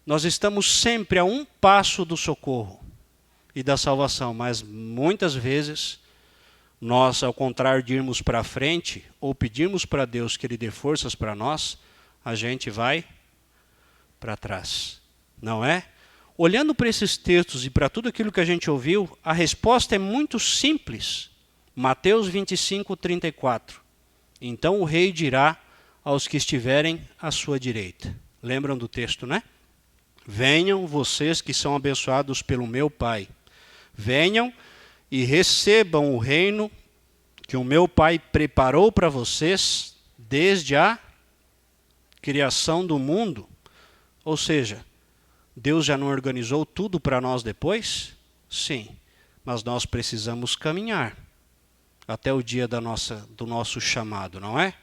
Nós estamos sempre a um passo do socorro e da salvação, mas muitas vezes nós, ao contrário de irmos para frente ou pedirmos para Deus que Ele dê forças para nós, a gente vai para trás, não é? Olhando para esses textos e para tudo aquilo que a gente ouviu, a resposta é muito simples. Mateus 25, 34. Então o rei dirá aos que estiverem à sua direita. Lembram do texto, né? Venham vocês que são abençoados pelo meu Pai. Venham e recebam o reino que o meu Pai preparou para vocês desde a criação do mundo. Ou seja, Deus já não organizou tudo para nós depois? Sim, mas nós precisamos caminhar até o dia do nosso chamado, não é?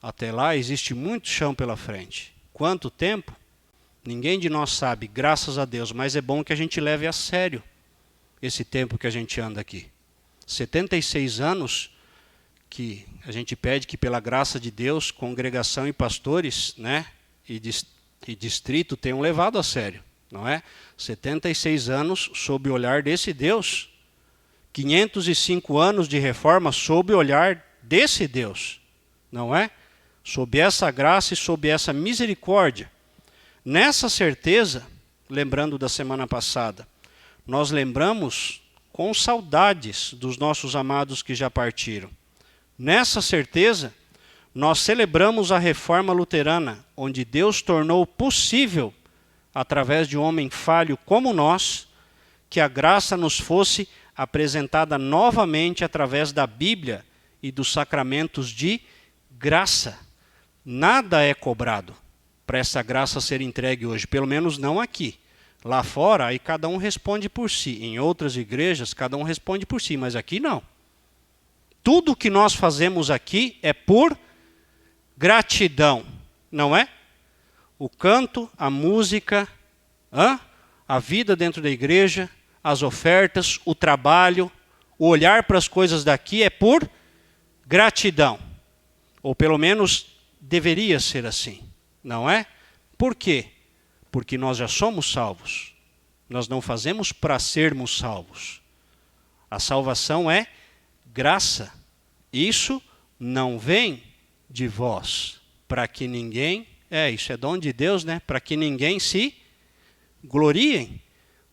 Até lá existe muito chão pela frente. Quanto tempo? Ninguém de nós sabe, graças a Deus, mas é bom que a gente leve a sério esse tempo que a gente anda aqui. 76 anos que a gente pede que pela graça de Deus, congregação e pastores, né, e distrito tenham levado a sério, não é? 76 anos sob o olhar desse Deus. 505 anos de reforma sob o olhar desse Deus, não é? Sob essa graça e sob essa misericórdia. Nessa certeza, lembrando da semana passada, nós lembramos com saudades dos nossos amados que já partiram. Nessa certeza, nós celebramos a reforma luterana, onde Deus tornou possível, através de um homem falho como nós, que a graça nos fosse apresentada novamente através da Bíblia e dos sacramentos de graça. Nada é cobrado para essa graça ser entregue hoje, pelo menos não aqui. Lá fora, aí cada um responde por si. Em outras igrejas, cada um responde por si, mas aqui não. Tudo que nós fazemos aqui é por gratidão, não é? O canto, a música, a vida dentro da igreja, as ofertas, o trabalho, o olhar para as coisas daqui é por gratidão. Ou pelo menos deveria ser assim, não é? Por quê? Porque nós já somos salvos. Nós não fazemos para sermos salvos. A salvação é graça. Isso não vem de vós, para que ninguém, isso é dom de Deus, né? Para que ninguém se gloriem.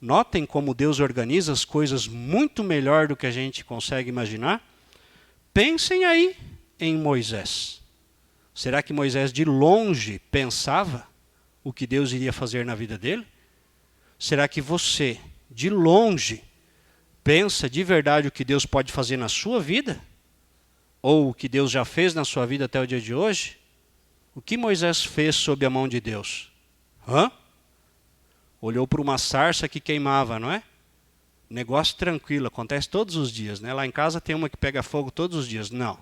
Notem como Deus organiza as coisas muito melhor do que a gente consegue imaginar. Pensem aí em Moisés. Será que Moisés de longe pensava o que Deus iria fazer na vida dele? Será que você, de longe, pensa de verdade o que Deus pode fazer na sua vida? Ou o que Deus já fez na sua vida até o dia de hoje? O que Moisés fez sob a mão de Deus? Olhou para uma sarça que queimava, não é? Negócio tranquilo, acontece todos os dias, né? Lá em casa tem uma que pega fogo todos os dias. Não.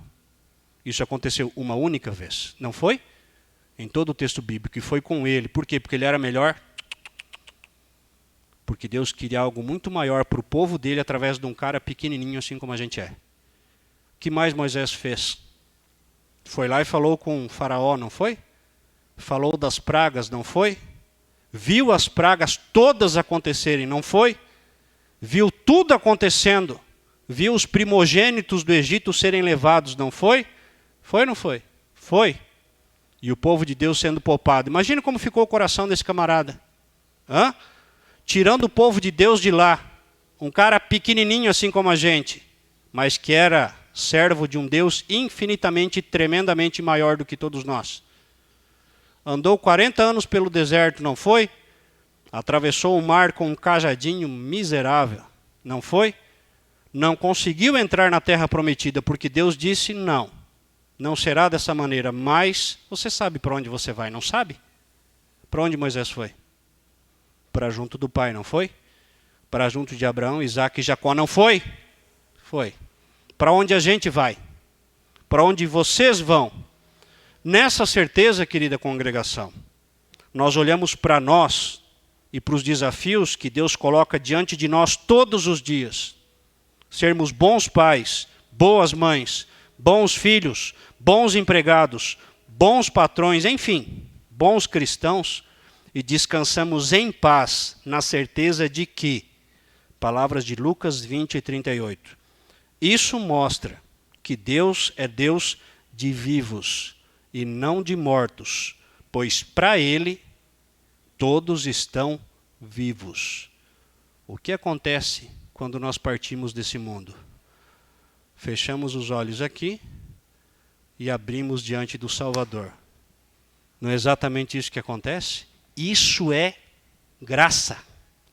Isso aconteceu uma única vez, não foi? Em todo o texto bíblico, e foi com ele. Por quê? Porque ele era melhor? Porque Deus queria algo muito maior para o povo dele através de um cara pequenininho assim como a gente é. O que mais Moisés fez? Foi lá e falou com o faraó, não foi? Falou das pragas, não foi? Viu as pragas todas acontecerem, não foi? Viu tudo acontecendo viu os primogênitos do Egito serem levados, não foi? Foi ou não foi? Foi. E o povo de Deus sendo poupado. Imagina como ficou o coração desse camarada. Hã? Tirando o povo de Deus de lá. Um cara pequenininho assim como a gente, mas que era servo de um Deus infinitamente, tremendamente maior do que todos nós. Andou 40 anos pelo deserto, não foi? Atravessou o mar com um cajadinho miserável, não foi? Não conseguiu entrar na terra prometida, porque Deus disse não. Não será dessa maneira, mas você sabe para onde você vai, não sabe? Para onde Moisés foi? Para junto do pai, não foi? Para junto de Abraão, Isaque e Jacó, não foi? Foi. Para onde a gente vai? Para onde vocês vão? Nessa certeza, querida congregação, nós olhamos para nós e para os desafios que Deus coloca diante de nós todos os dias. Sermos bons pais, boas mães, bons filhos, bons empregados, bons patrões, enfim, bons cristãos, e descansamos em paz, na certeza de que, palavras de Lucas 20:38, isso mostra que Deus é Deus de vivos e não de mortos, pois para Ele todos estão vivos. O que acontece quando nós partimos desse mundo? Fechamos os olhos aqui e abrimos diante do Salvador. Não é exatamente isso que acontece? Isso é graça,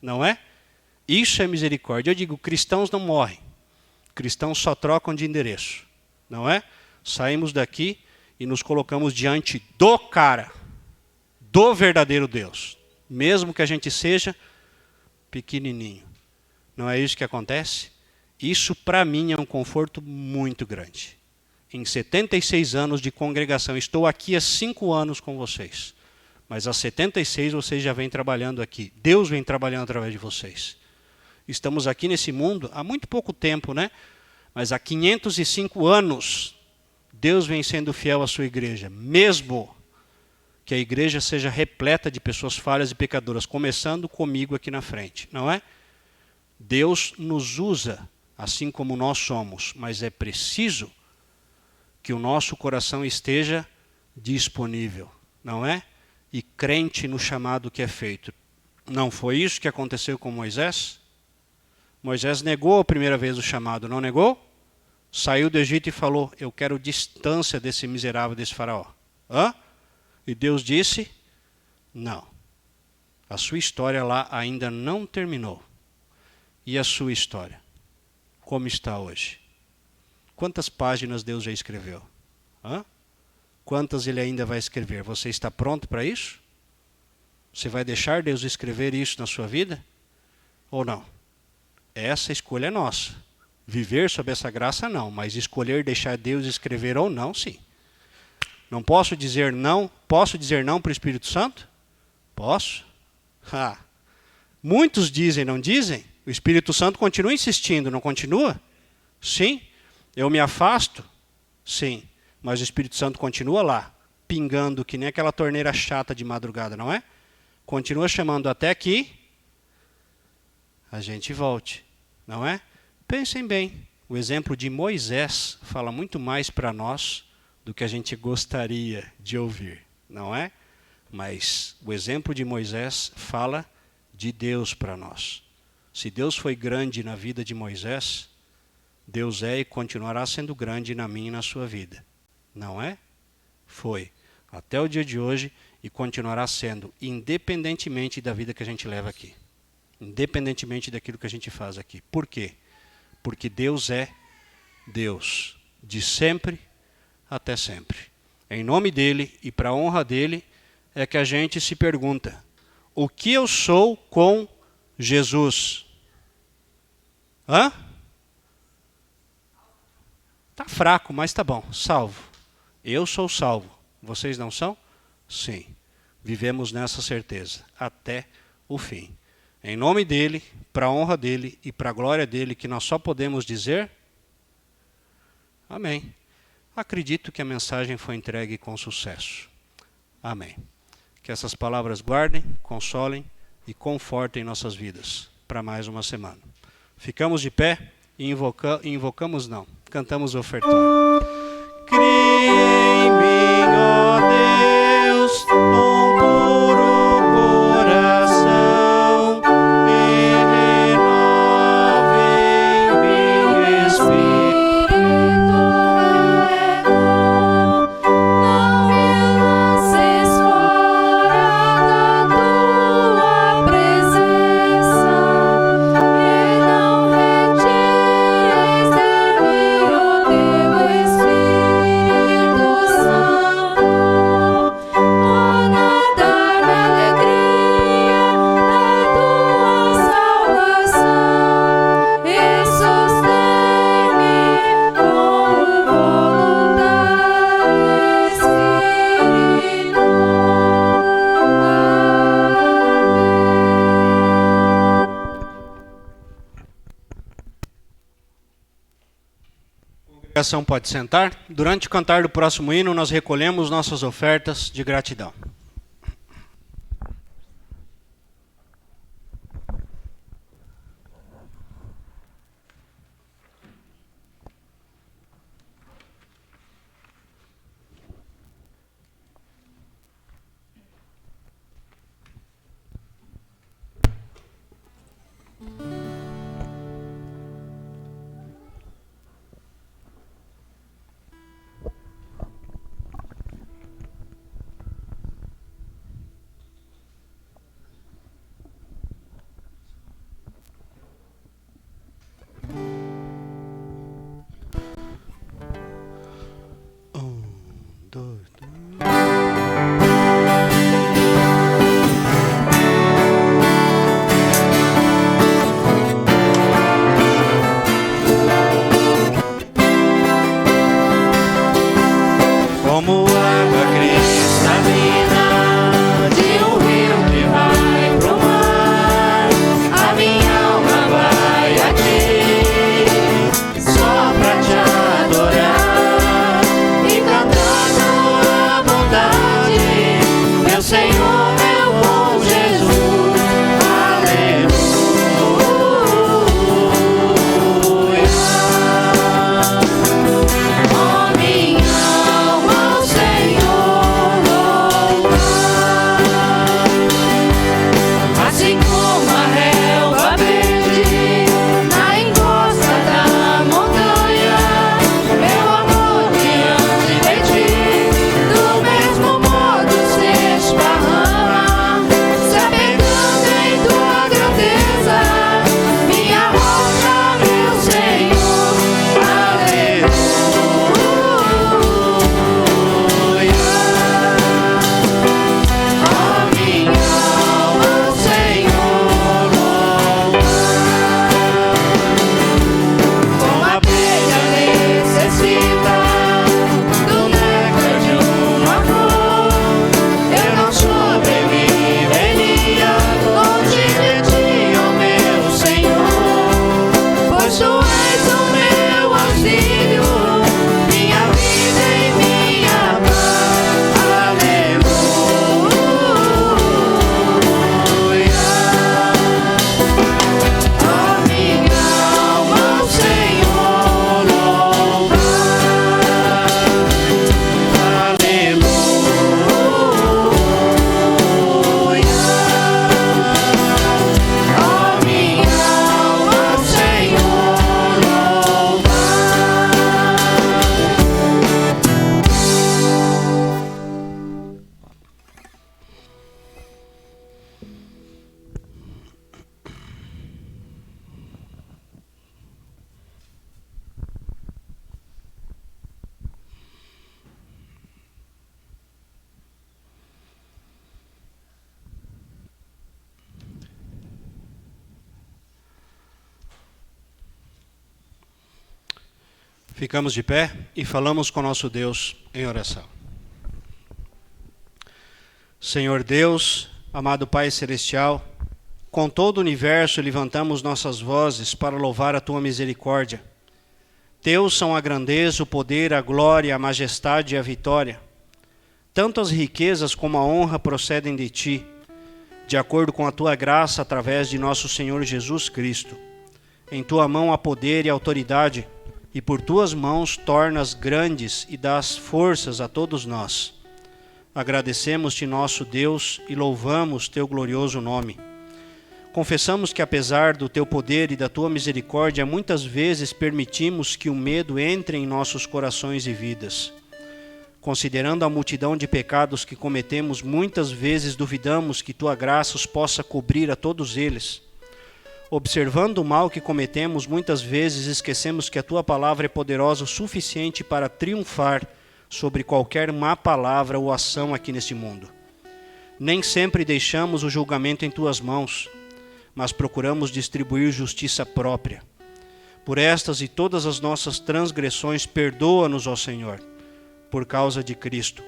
não é? Isso é misericórdia. Eu digo, cristãos não morrem. Cristãos só trocam de endereço, não é? Saímos daqui e nos colocamos diante do cara, do verdadeiro Deus. Mesmo que a gente seja pequenininho. Não é isso que acontece? Isso para mim é um conforto muito grande. Em 76 anos de congregação, estou aqui há 5 anos com vocês. Mas há 76 vocês já vêm trabalhando aqui. Deus vem trabalhando através de vocês. Estamos aqui nesse mundo há muito pouco tempo, né? Mas há 505 anos, Deus vem sendo fiel à sua igreja. Mesmo que a igreja seja repleta de pessoas falhas e pecadoras, começando comigo aqui na frente, não é? Deus nos usa assim como nós somos, mas é preciso que o nosso coração esteja disponível, não é? E crente no chamado que é feito. Não foi isso que aconteceu com Moisés? Moisés negou a primeira vez o chamado, não negou? Saiu do Egito e falou, eu quero distância desse miserável, desse faraó. Hã? E Deus disse, não. A sua história lá ainda não terminou. E a sua história? Como está hoje? Quantas páginas Deus já escreveu? Hã? Quantas Ele ainda vai escrever? Você está pronto para isso? Você vai deixar Deus escrever isso na sua vida? Ou não? Essa escolha é nossa. Viver sob essa graça, não. Mas escolher deixar Deus escrever ou não, sim. Não posso dizer não? Posso dizer não para o Espírito Santo? Posso. Muitos dizem, não dizem? O Espírito Santo continua insistindo, não continua? Sim. Eu me afasto? Sim. Mas o Espírito Santo continua lá, pingando que nem aquela torneira chata de madrugada, não é? Continua chamando até que a gente volte, não é? Pensem bem, o exemplo de Moisés fala muito mais para nós do que a gente gostaria de ouvir, não é? Mas o exemplo de Moisés fala de Deus para nós. Se Deus foi grande na vida de Moisés, Deus é e continuará sendo grande na minha e na sua vida. Não é? Foi. Até o dia de hoje e continuará sendo, independentemente da vida que a gente leva aqui. Independentemente daquilo que a gente faz aqui. Por quê? Porque Deus é Deus. De sempre até sempre. Em nome dEle e para a honra dEle é que a gente se pergunta, o que eu sou com Jesus? Hã? Tá fraco, mas tá bom. Salvo. Eu sou salvo. Vocês não são? Sim. Vivemos nessa certeza até o fim. Em nome dEle, para a honra dEle e para a glória dEle, que nós só podemos dizer amém. Acredito que a mensagem foi entregue com sucesso. Amém. Que essas palavras guardem, consolem e confortem nossas vidas para mais uma semana. Ficamos de pé E invocamos não, cantamos o ofertório. Crie em mim, ó Deus, um puro coração, e renove em mim espírito reto. Não me lances fora da tua presença, e não retires de mim o teu Espírito Santo. Oh, nadar na alegria da tua salvação, e sustém-me com o voluntário Espírito. A congregação pode sentar. Durante o cantar do próximo hino, nós recolhemos nossas ofertas de gratidão. Como água cristalina de um rio que vai pro mar, a minha alma vai a ti, só pra te adorar e cantando a bondade, meu Senhor, meu bom Jesus, aleluia. Oh, minha alma, o Senhor louva, assim como a relva verde na encosta da montanha, meu amor diante de ti, do mesmo modo se esparrama, se apegando em tua grandeza, minha rocha, meu Senhor, aleluia. Oh, minha alma, o Senhor louva, como a abelha necessita do néctar de uma flor, eu não sobreviveria longe de ti, ó meu Senhor, pois tu és o meu auxílio, minha vida e minha paz, aleluia. Oh, minha alma, o Senhor louva, aleluia. Oh, minha alma, o Senhor louva. Ficamos de pé e falamos com nosso Deus em oração. Senhor Deus, amado Pai Celestial, com todo o universo levantamos nossas vozes para louvar a Tua misericórdia. Teus são a grandeza, o poder, a glória, a majestade e a vitória. Tanto as riquezas como a honra procedem de Ti, de acordo com a Tua graça através de nosso Senhor Jesus Cristo. Em tua mão há poder e autoridade, e por tuas mãos tornas grandes e dás forças a todos nós. Agradecemos-te, nosso Deus, e louvamos teu glorioso nome. Confessamos que, apesar do teu poder e da tua misericórdia, muitas vezes permitimos que o medo entre em nossos corações e vidas. Considerando a multidão de pecados que cometemos, muitas vezes duvidamos que tua graça os possa cobrir a todos eles. Observando o mal que cometemos, muitas vezes esquecemos que a tua palavra é poderosa o suficiente para triunfar sobre qualquer má palavra ou ação aqui neste mundo. Nem sempre deixamos o julgamento em tuas mãos, mas procuramos distribuir justiça própria. Por estas e todas as nossas transgressões, perdoa-nos, ó Senhor, por causa de Cristo.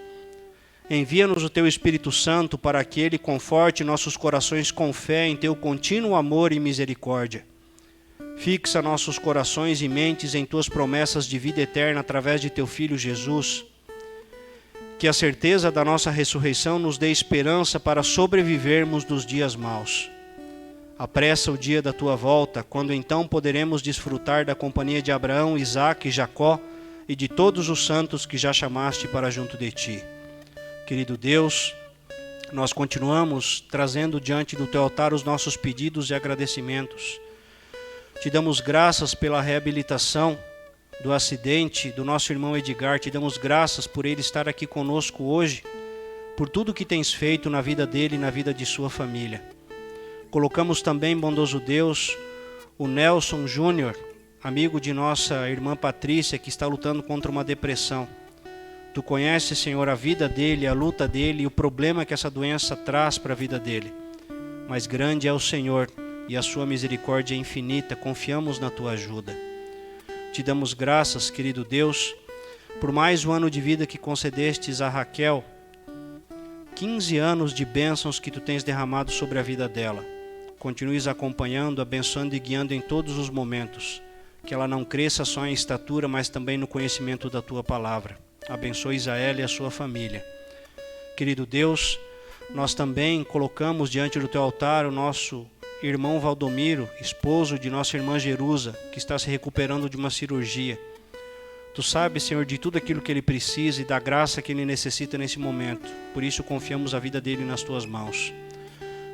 Envia-nos o teu Espírito Santo para que ele conforte nossos corações com fé em teu contínuo amor e misericórdia. Fixa nossos corações e mentes em tuas promessas de vida eterna através de teu Filho Jesus. Que a certeza da nossa ressurreição nos dê esperança para sobrevivermos nos dias maus. Apressa o dia da tua volta, quando então poderemos desfrutar da companhia de Abraão, Isaque e Jacó e de todos os santos que já chamaste para junto de ti. Querido Deus, nós continuamos trazendo diante do teu altar os nossos pedidos e agradecimentos. Te damos graças pela reabilitação do acidente do nosso irmão Edgar. Te damos graças por ele estar aqui conosco hoje, por tudo que tens feito na vida dele e na vida de sua família. Colocamos também, bondoso Deus, o Nelson Júnior, amigo de nossa irmã Patrícia, que está lutando contra uma depressão. Tu conheces, Senhor, a vida dele, a luta dele e o problema que essa doença traz para a vida dele. Mas grande é o Senhor e a sua misericórdia é infinita. Confiamos na tua ajuda. Te damos graças, querido Deus, por mais um ano de vida que concedestes a Raquel. 15 anos de bênçãos que tu tens derramado sobre a vida dela. Continues acompanhando, abençoando e guiando em todos os momentos. Que ela não cresça só em estatura, mas também no conhecimento da tua palavra. Abençoe a ela e a sua família. Querido Deus, nós também colocamos diante do teu altar o nosso irmão Valdomiro, esposo de nossa irmã Jerusa, que está se recuperando de uma cirurgia. Tu sabes, Senhor, de tudo aquilo que ele precisa e da graça que ele necessita nesse momento. Por isso confiamos a vida dele nas tuas mãos.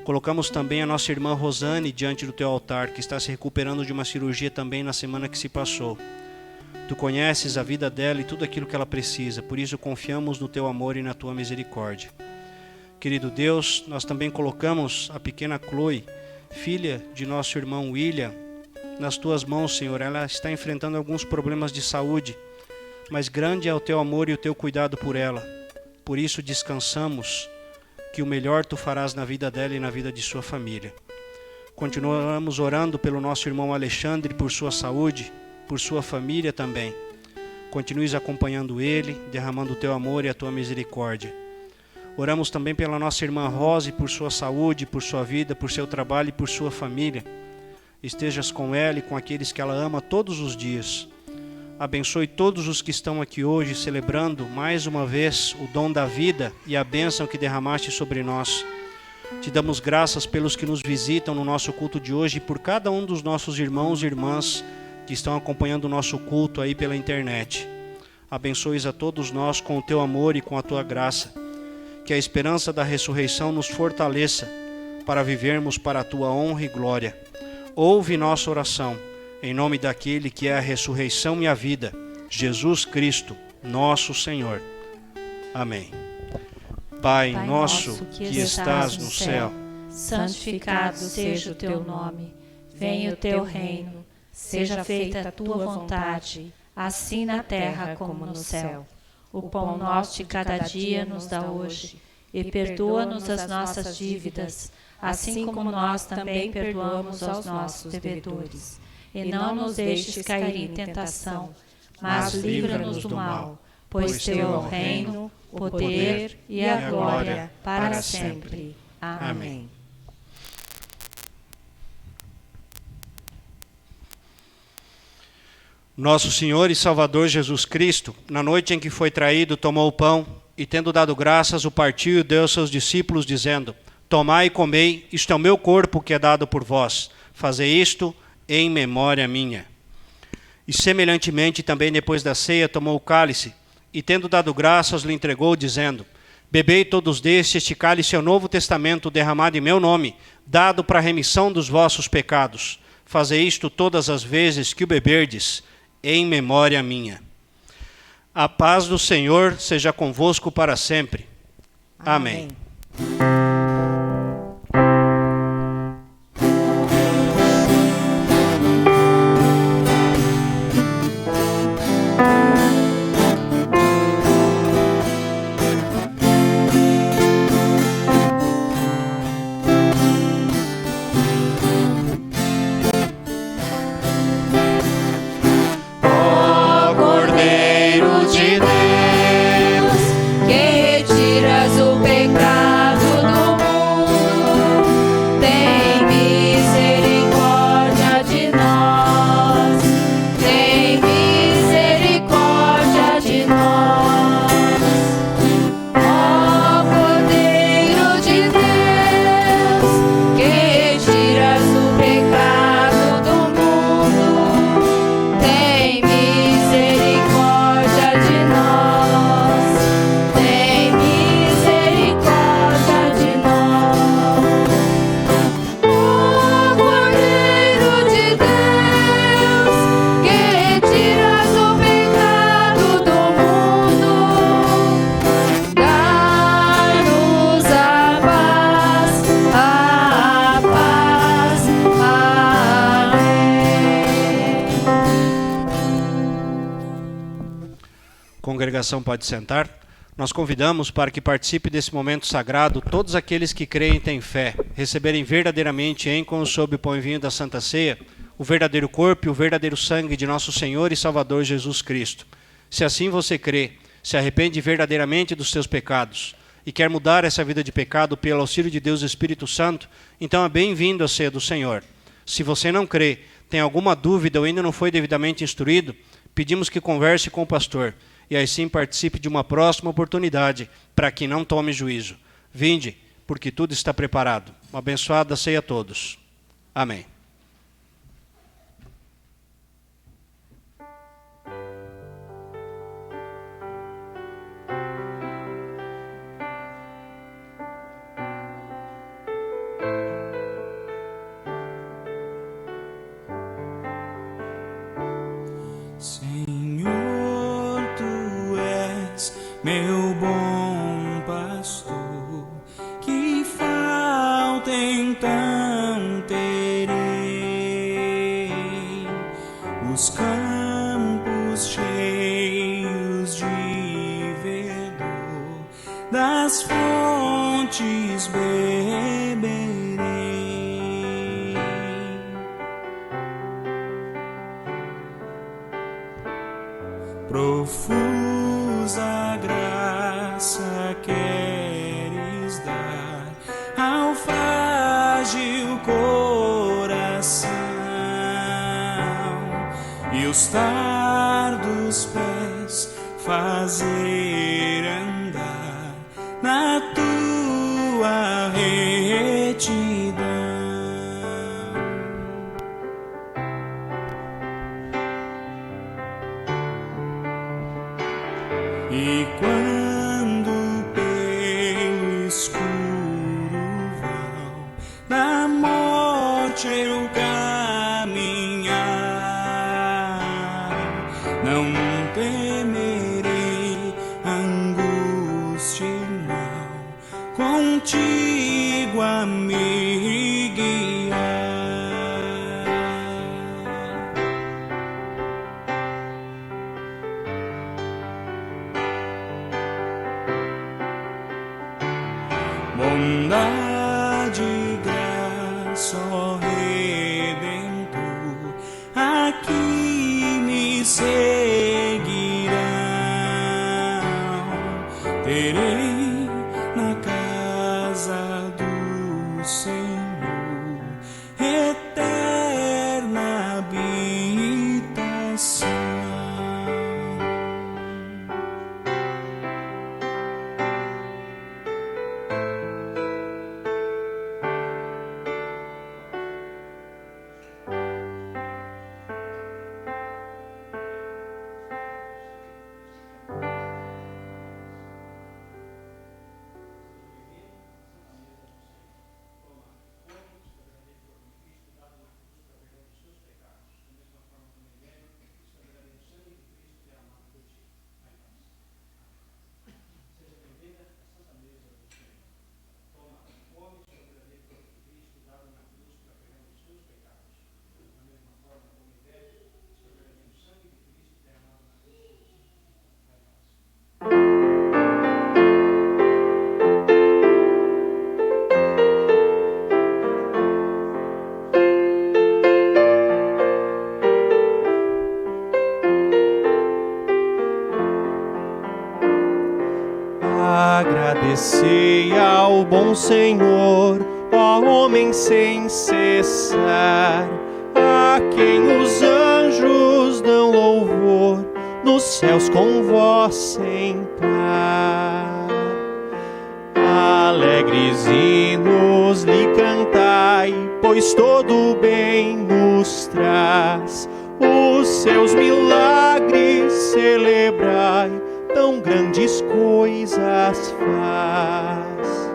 Colocamos também a nossa irmã Rosane diante do teu altar, que está se recuperando de uma cirurgia também na semana que se passou. Tu conheces a vida dela e tudo aquilo que ela precisa, por isso confiamos no teu amor e na tua misericórdia. Querido Deus, nós também colocamos a pequena Chloe, filha de nosso irmão William, nas tuas mãos, Senhor. Ela está enfrentando alguns problemas de saúde, mas grande é o teu amor e o teu cuidado por ela. Por isso descansamos que o melhor tu farás na vida dela e na vida de sua família. Continuamos orando pelo nosso irmão Alexandre, por sua saúde, por sua família também. Continues acompanhando ele, derramando o teu amor e a tua misericórdia. Oramos também pela nossa irmã Rose, por sua saúde, por sua vida, por seu trabalho e por sua família. Estejas com ela e com aqueles que ela ama todos os dias. Abençoe todos os que estão aqui hoje celebrando mais uma vez o dom da vida e a bênção que derramaste sobre nós. Te damos graças pelos que nos visitam no nosso culto de hoje e por cada um dos nossos irmãos e irmãs que estão acompanhando o nosso culto aí pela internet. Abençoes a todos nós com o teu amor e com a tua graça. Que a esperança da ressurreição nos fortaleça para vivermos para a tua honra e glória. Ouve nossa oração, em nome daquele que é a ressurreição e a vida, Jesus Cristo, nosso Senhor. Amém. Pai nosso que estás no céu, santificado seja o teu nome. Venha o teu reino, seja feita a tua vontade, assim na terra como no céu. O pão nosso de cada dia nos dá hoje, e perdoa-nos as nossas dívidas, assim como nós também perdoamos aos nossos devedores. E não nos deixes cair em tentação, mas livra-nos do mal, pois teu é o reino, o poder e a glória para sempre. Amém. Nosso Senhor e Salvador Jesus Cristo, na noite em que foi traído, tomou o pão e, tendo dado graças, o partiu e deu aos seus discípulos, dizendo: Tomai e comei, isto é o meu corpo que é dado por vós. Fazei isto em memória minha. E semelhantemente também depois da ceia tomou o cálice, e tendo dado graças lhe entregou, dizendo: bebei todos deste, este cálice é o novo testamento derramado em meu nome, dado para a remissão dos vossos pecados. Fazei isto todas as vezes que o beberdes, em memória minha. A paz do Senhor seja convosco para sempre. Amém. Congregação pode sentar. Nós convidamos para que participe desse momento sagrado todos aqueles que creem e têm fé, receberem verdadeiramente em com sob o pão e vinho da Santa Ceia o verdadeiro corpo e o verdadeiro sangue de nosso Senhor e Salvador Jesus Cristo. Se assim você crê, se arrepende verdadeiramente dos seus pecados e quer mudar essa vida de pecado pelo auxílio de Deus Espírito Santo, então é bem-vindo à ceia do Senhor. Se você não crê, tem alguma dúvida ou ainda não foi devidamente instruído, pedimos que converse com o pastor e assim participe de uma próxima oportunidade para que não tome juízo. Vinde, porque tudo está preparado. Uma abençoada ceia a todos. Amém. Meu bom pastor, que falta então terei os campos cheios de verdor, das fontes beberei. Profusa graça queres dar ao frágil coração, e os tardos pés fazer andar na tua retidão. E quando pelo escuro vão da morte eu caminhar, não temerei angústia e mal, contigo a me guiar. Bondade e graça, ó Redentor, aqui me seguirão. Terei na casa do Senhor eterna habitação. Obedecei ao bom Senhor, ó homem, sem cessar, a quem os anjos dão louvor, nos céus com vós sem par. Alegres hinos lhe cantai, pois todo bem nos traz. Os seus milagres celebrai, tão grandes coisas faz.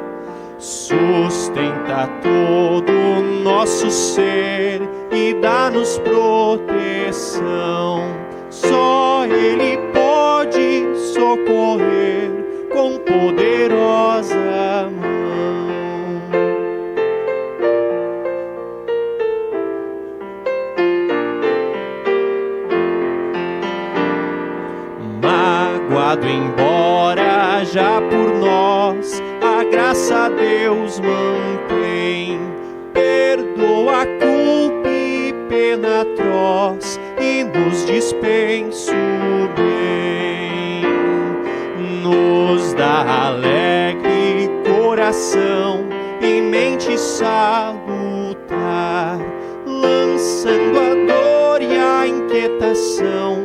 Sustenta todo o nosso ser e dá-nos proteção. Só Ele pode socorrer com poderosa mão. Magoado embora já por nós, a graça a Deus mantém. Perdoa a culpa e pena atroz e nos dispensa o bem. Nos dá alegre coração e mente salutar, lançando a dor e a inquietação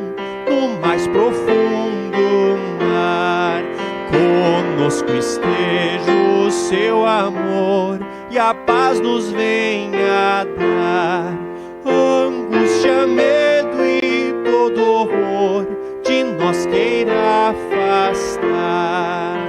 no mais profundo mar. Conosco esteja o seu amor e a paz nos venha dar. Angústia, medo e todo horror de nós queira afastar.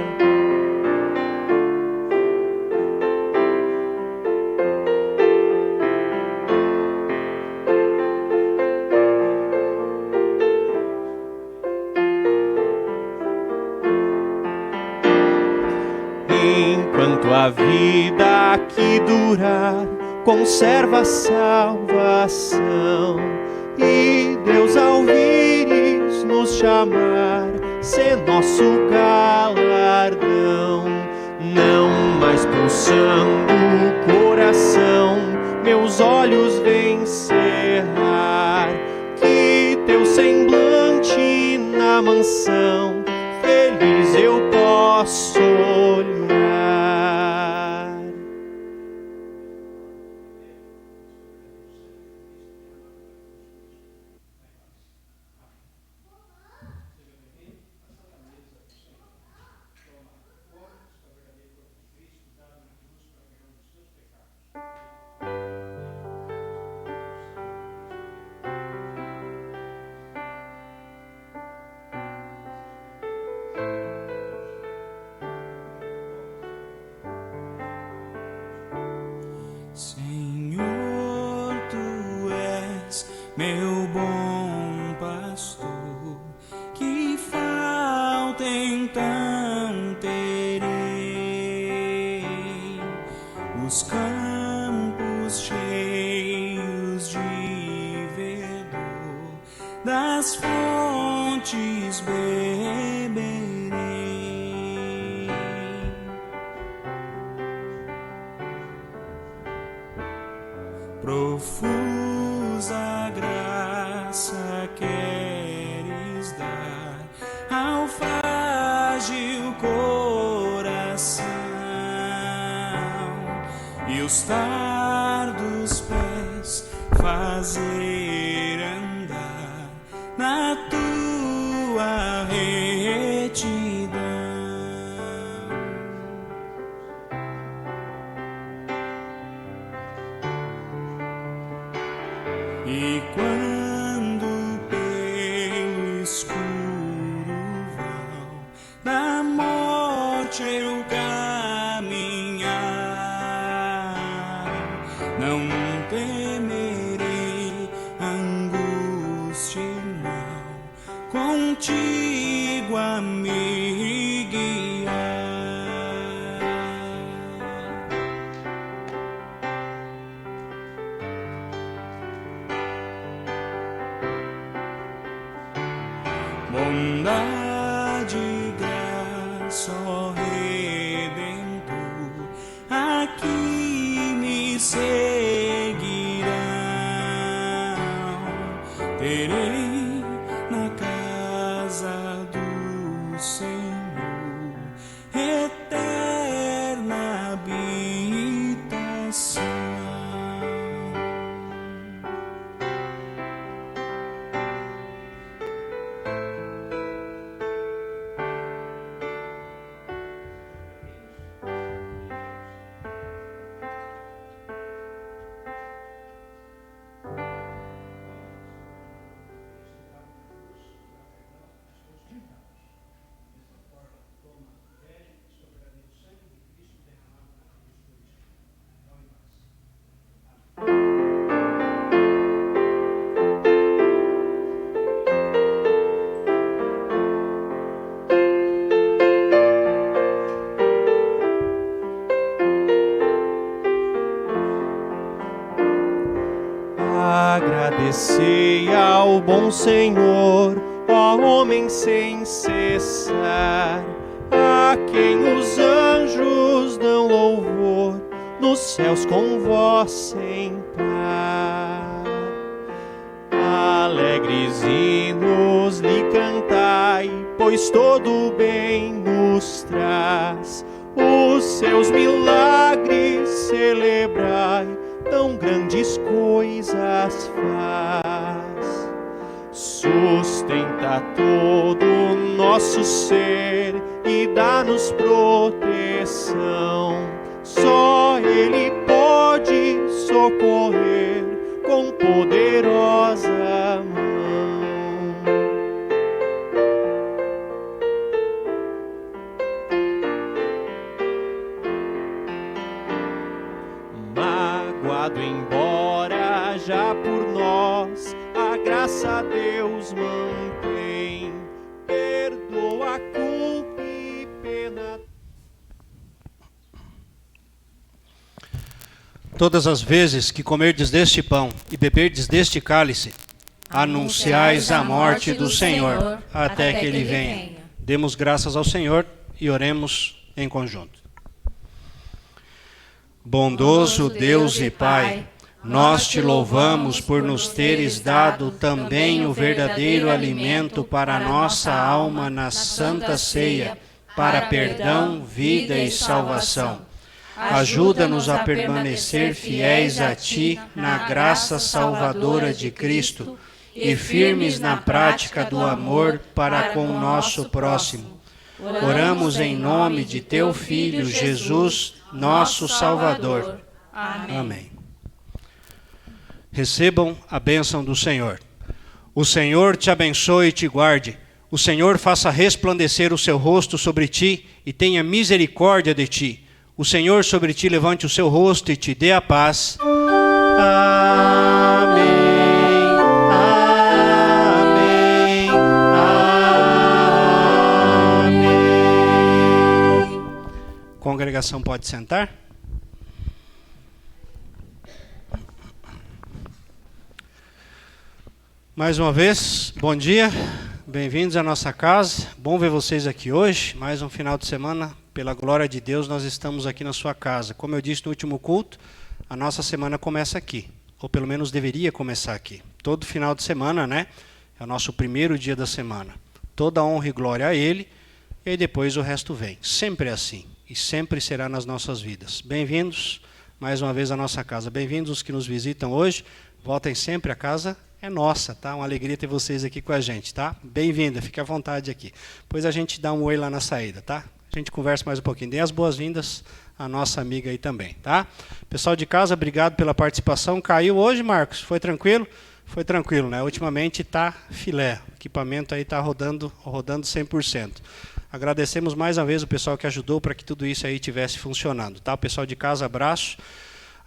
Enquanto a vida aqui durar, conserva a salvação. E Deus, ao vires nos chamar, sê nosso galardão. Não mais pulsando o coração, meus olhos vêm cerrar. Que teu semblante na mansão, feliz eu posso olhar. Senhor, tu és meu bom pastor, que falta então terei. Os campos cheios de verdor, das fontes beberei. Profusa graça queres dar ao frágil coração, e os tardos pés fazer andar na tua retidão. E quando pelo escuro vão da morte eu caminhar, não temerei angústia e mal, contigo a me guiar. Bondade e graça, ó Redentor, aqui me seguirão. Terei na casa do Senhor eterno Agradecei ao bom Senhor, ó homem, sem cessar, a quem os anjos dão louvor, nos céus com vós sem par. Alegres hinos lhe cantai, pois todo bem nos traz. Os seus milagres celebrai, tão grandes coisas faz. Sustenta todo o nosso ser e dá-nos proteção. Só Ele pode socorrer com poderosa mão. Magoado embora já por nós, a graça a Deus mantém, perdoa a culpa e pena. Todas as vezes que comerdes deste pão e beberdes deste cálice, anunciais a morte do Senhor até que Ele venha. Demos graças ao Senhor e oremos em conjunto. Bondoso Deus e Pai, nós te louvamos por nos teres dado também o verdadeiro alimento para a nossa alma na Santa Ceia, para perdão, vida e salvação. Ajuda-nos a permanecer fiéis a Ti na graça salvadora de Cristo e firmes na prática do amor para com o nosso próximo. Oramos em nome de Teu Filho Jesus, nosso Salvador. Amém. Recebam a bênção do Senhor. O Senhor te abençoe e te guarde. O Senhor faça resplandecer o seu rosto sobre ti e tenha misericórdia de ti. O Senhor sobre ti levante o seu rosto e te dê a paz. Amém. Amém. Amém. Congregação pode sentar? Mais uma vez, bom dia. Bem-vindos à nossa casa. Bom ver vocês aqui hoje. Mais um final de semana. Pela glória de Deus, nós estamos aqui na sua casa. Como eu disse no último culto, a nossa semana começa aqui. Ou pelo menos deveria começar aqui. Todo final de semana, né? É o nosso primeiro dia da semana. Toda honra e glória a Ele. E aí depois o resto vem. Sempre é assim. E sempre será nas nossas vidas. Bem-vindos mais uma vez à nossa casa. Bem-vindos os que nos visitam hoje. Voltem sempre, a casa é nossa, tá? Uma alegria ter vocês aqui com a gente, tá? Bem-vinda, fique à vontade aqui. Depois a gente dá um oi lá na saída, tá? A gente conversa mais um pouquinho. Dê as boas-vindas à nossa amiga aí também, tá? Pessoal de casa, obrigado pela participação. Caiu hoje, Marcos? Foi tranquilo? Foi tranquilo, né? Ultimamente está filé. O equipamento aí está rodando 100%. Agradecemos mais uma vez o pessoal que ajudou para que tudo isso aí estivesse funcionando, tá? O pessoal de casa, abraço.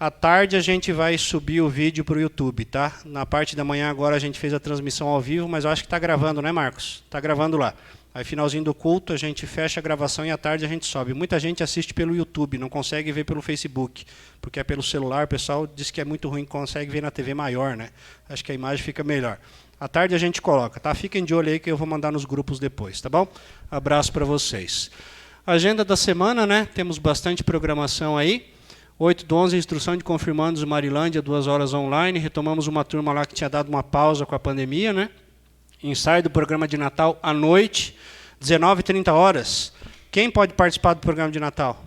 À tarde a gente vai subir o vídeo para o YouTube, tá? Na parte da manhã agora a gente fez a transmissão ao vivo, mas eu acho que está gravando, né, Marcos? Está gravando lá. Aí, finalzinho do culto, a gente fecha a gravação e à tarde a gente sobe. Muita gente assiste pelo YouTube, não consegue ver pelo Facebook, porque é pelo celular. O pessoal diz que é muito ruim, consegue ver na TV maior, né? Acho que a imagem fica melhor. À tarde a gente coloca, tá? Fiquem de olho aí que eu vou mandar nos grupos depois, tá bom? Abraço para vocês. Agenda da semana, né? Temos bastante programação aí. 8/11, instrução de confirmandos Marilândia, 2 horas online. Retomamos uma turma lá que tinha dado uma pausa com a pandemia, né? Ensaio do programa de Natal à noite, 19h30. Quem pode participar do programa de Natal?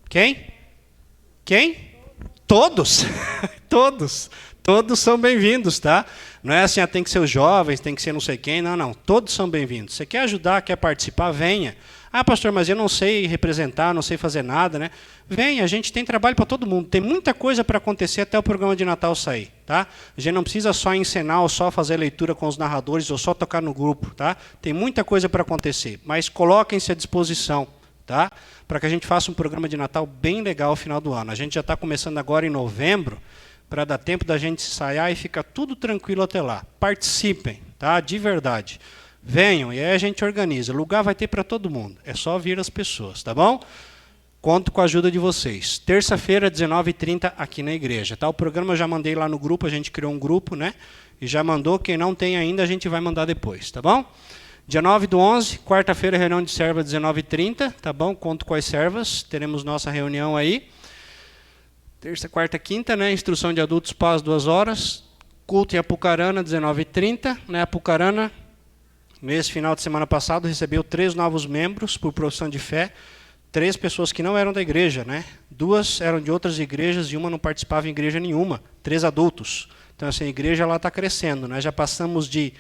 Quem? Quem? Todos. Todos. Todos são bem-vindos, tá? Não é assim, tem que ser os jovens, tem que ser não sei quem. Não, não. Todos são bem-vindos. Você quer ajudar, quer participar, venha. Ah, pastor, mas eu não sei representar, não sei fazer nada, né? Vem, a gente tem trabalho para todo mundo. Tem muita coisa para acontecer até o programa de Natal sair, tá? A gente não precisa só encenar, ou só fazer leitura com os narradores, ou só tocar no grupo, tá? Tem muita coisa para acontecer, mas coloquem-se à disposição, tá? Para que a gente faça um programa de Natal bem legal no final do ano. A gente já está começando agora em novembro, para dar tempo da gente ensaiar e ficar tudo tranquilo até lá. Participem, tá? De verdade. Venham, e aí a gente organiza. Lugar vai ter para todo mundo. É só vir as pessoas, tá bom? Conto com a ajuda de vocês. Terça-feira, 19h30, aqui na igreja. Tá? O programa eu já mandei lá no grupo, a gente criou um grupo, né? E já mandou. Quem não tem ainda, a gente vai mandar depois, tá bom? Dia 9/11, quarta-feira, reunião de serva, 19h30, tá bom? Conto com as servas, teremos nossa reunião aí. Terça, quarta, quinta, né? Instrução de adultos, paz, 2 horas. Culto em Apucarana, 19h30, né? Apucarana, nesse final de semana passado, recebeu 3 novos membros por profissão de fé. 3 pessoas que não eram da igreja, né? 2 eram de outras igrejas e uma não participava em igreja nenhuma. 3 adultos. Então, assim, a igreja lá está crescendo, né? Já passamos de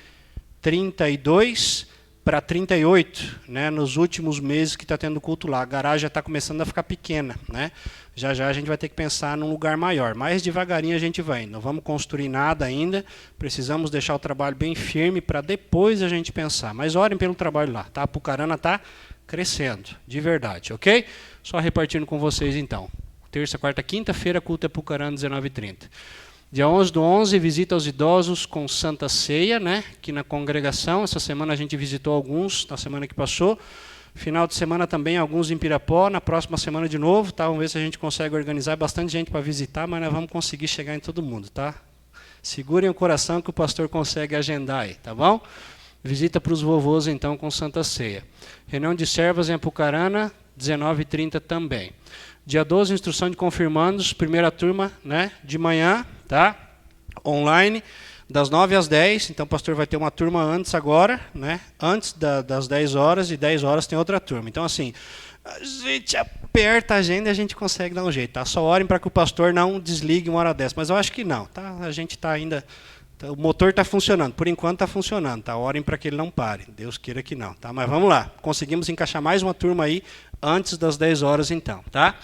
32 para 38, né? Nos últimos meses que está tendo culto lá. A garagem já está começando a ficar pequena, né? Já já a gente vai ter que pensar num lugar maior. Mais devagarinho a gente vai. Não vamos construir nada ainda. Precisamos deixar o trabalho bem firme para depois a gente pensar. Mas orem pelo trabalho lá, tá? A Apucarana está crescendo, de verdade, ok? Só repartindo com vocês então. Terça, quarta, quinta-feira, culto é Apucarana, 19h30. Dia 11/11, visita aos idosos com Santa Ceia, né? Aqui na congregação. Essa semana a gente visitou alguns, na semana que passou. Final de semana também, alguns em Pirapó. Na próxima semana de novo, tá? Vamos ver se a gente consegue organizar bastante gente para visitar, mas nós vamos conseguir chegar em todo mundo, tá? Segurem o coração que o pastor consegue agendar aí, tá bom? Visita para os vovôs, então, com Santa Ceia. Reunião de servas em Apucarana, 19h30 também. Dia 12, instrução de confirmandos, primeira turma, né, de manhã, tá? Online, das 9 às 10. Então, o pastor vai ter uma turma antes agora, né? Antes das 10 horas, e 10 horas tem outra turma. Então, assim, a gente aperta a agenda e a gente consegue dar um jeito, tá? Só orem para que o pastor não desligue uma hora dessa. Mas eu acho que não, tá? A gente está ainda... O motor está funcionando, por enquanto está funcionando, tá? Orem para que ele não pare, Deus queira que não, tá? Mas vamos lá, conseguimos encaixar mais uma turma aí antes das 10 horas então, tá?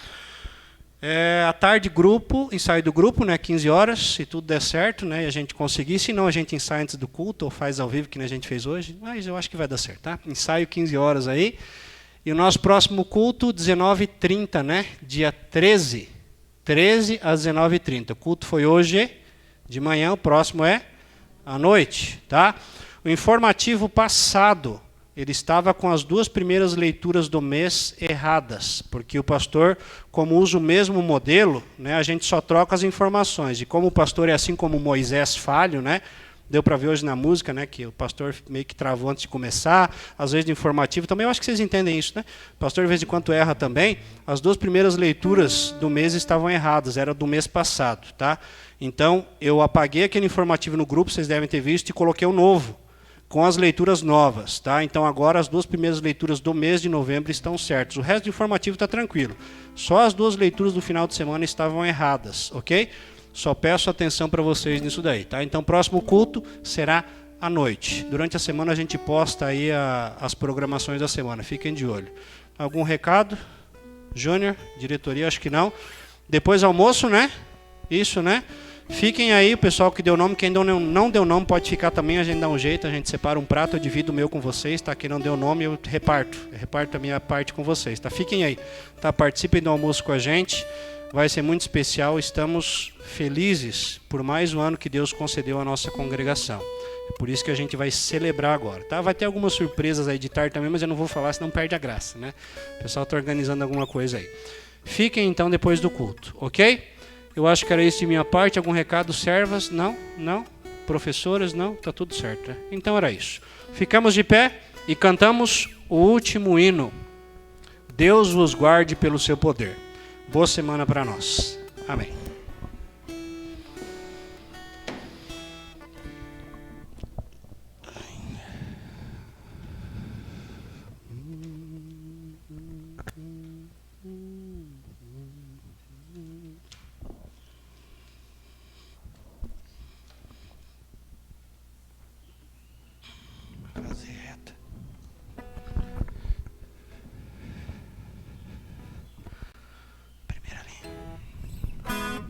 À tarde, grupo, ensaio do grupo, né? 15 horas, se tudo der certo, né? E a gente conseguir, se não a gente ensaia antes do culto ou faz ao vivo, que nem a gente fez hoje, mas eu acho que vai dar certo, tá? Ensaio 15 horas aí. E o nosso próximo culto, 19h30, né? Dia 13 às 19h30. O culto foi hoje de manhã, o próximo é à noite, tá? O informativo passado, ele estava com as 2 primeiras leituras do mês erradas, porque o pastor, como usa o mesmo modelo, né, a gente só troca as informações. E como o pastor é assim como Moisés falho, né? Deu para ver hoje na música, né, que o pastor meio que travou antes de começar, às vezes no informativo também, eu acho que vocês entendem isso, né? O pastor, de vez em quando, erra também. As 2 primeiras leituras do mês estavam erradas, era do mês passado, tá? Então, eu apaguei aquele informativo no grupo, vocês devem ter visto, e coloquei o novo, com as leituras novas, tá? Então, agora as 2 primeiras leituras do mês de novembro estão certas. O resto do informativo está tranquilo. Só as 2 leituras do final de semana estavam erradas, ok? Só peço atenção para vocês nisso daí, tá? Então, próximo culto será à noite. Durante a semana a gente posta aí as programações da semana. Fiquem de olho. Algum recado? Júnior? Diretoria? Acho que não. Depois almoço, né? Isso, né? Fiquem aí, o pessoal que deu nome. Quem não deu nome pode ficar também. A gente dá um jeito, a gente separa um prato. Eu divido o meu com vocês, tá? Quem não deu nome, eu reparto. Eu reparto a minha parte com vocês, tá? Fiquem aí, tá? Participem do almoço com a gente. Vai ser muito especial, estamos felizes por mais um ano que Deus concedeu à nossa congregação. É por isso que a gente vai celebrar agora, tá? Vai ter algumas surpresas aí de tarde também, mas eu não vou falar, senão perde a graça, né? O pessoal está organizando alguma coisa aí. Fiquem então depois do culto, ok? Eu acho que era isso de minha parte. Algum recado, servas? Não? Não? Professoras? Não? Tá tudo certo, né? Então era isso. Ficamos de pé e cantamos o último hino. Deus vos guarde pelo seu poder. Boa semana para nós. Amém. Primeira linha.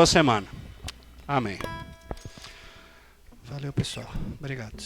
boa semana. Amém. Valeu, pessoal. Obrigado.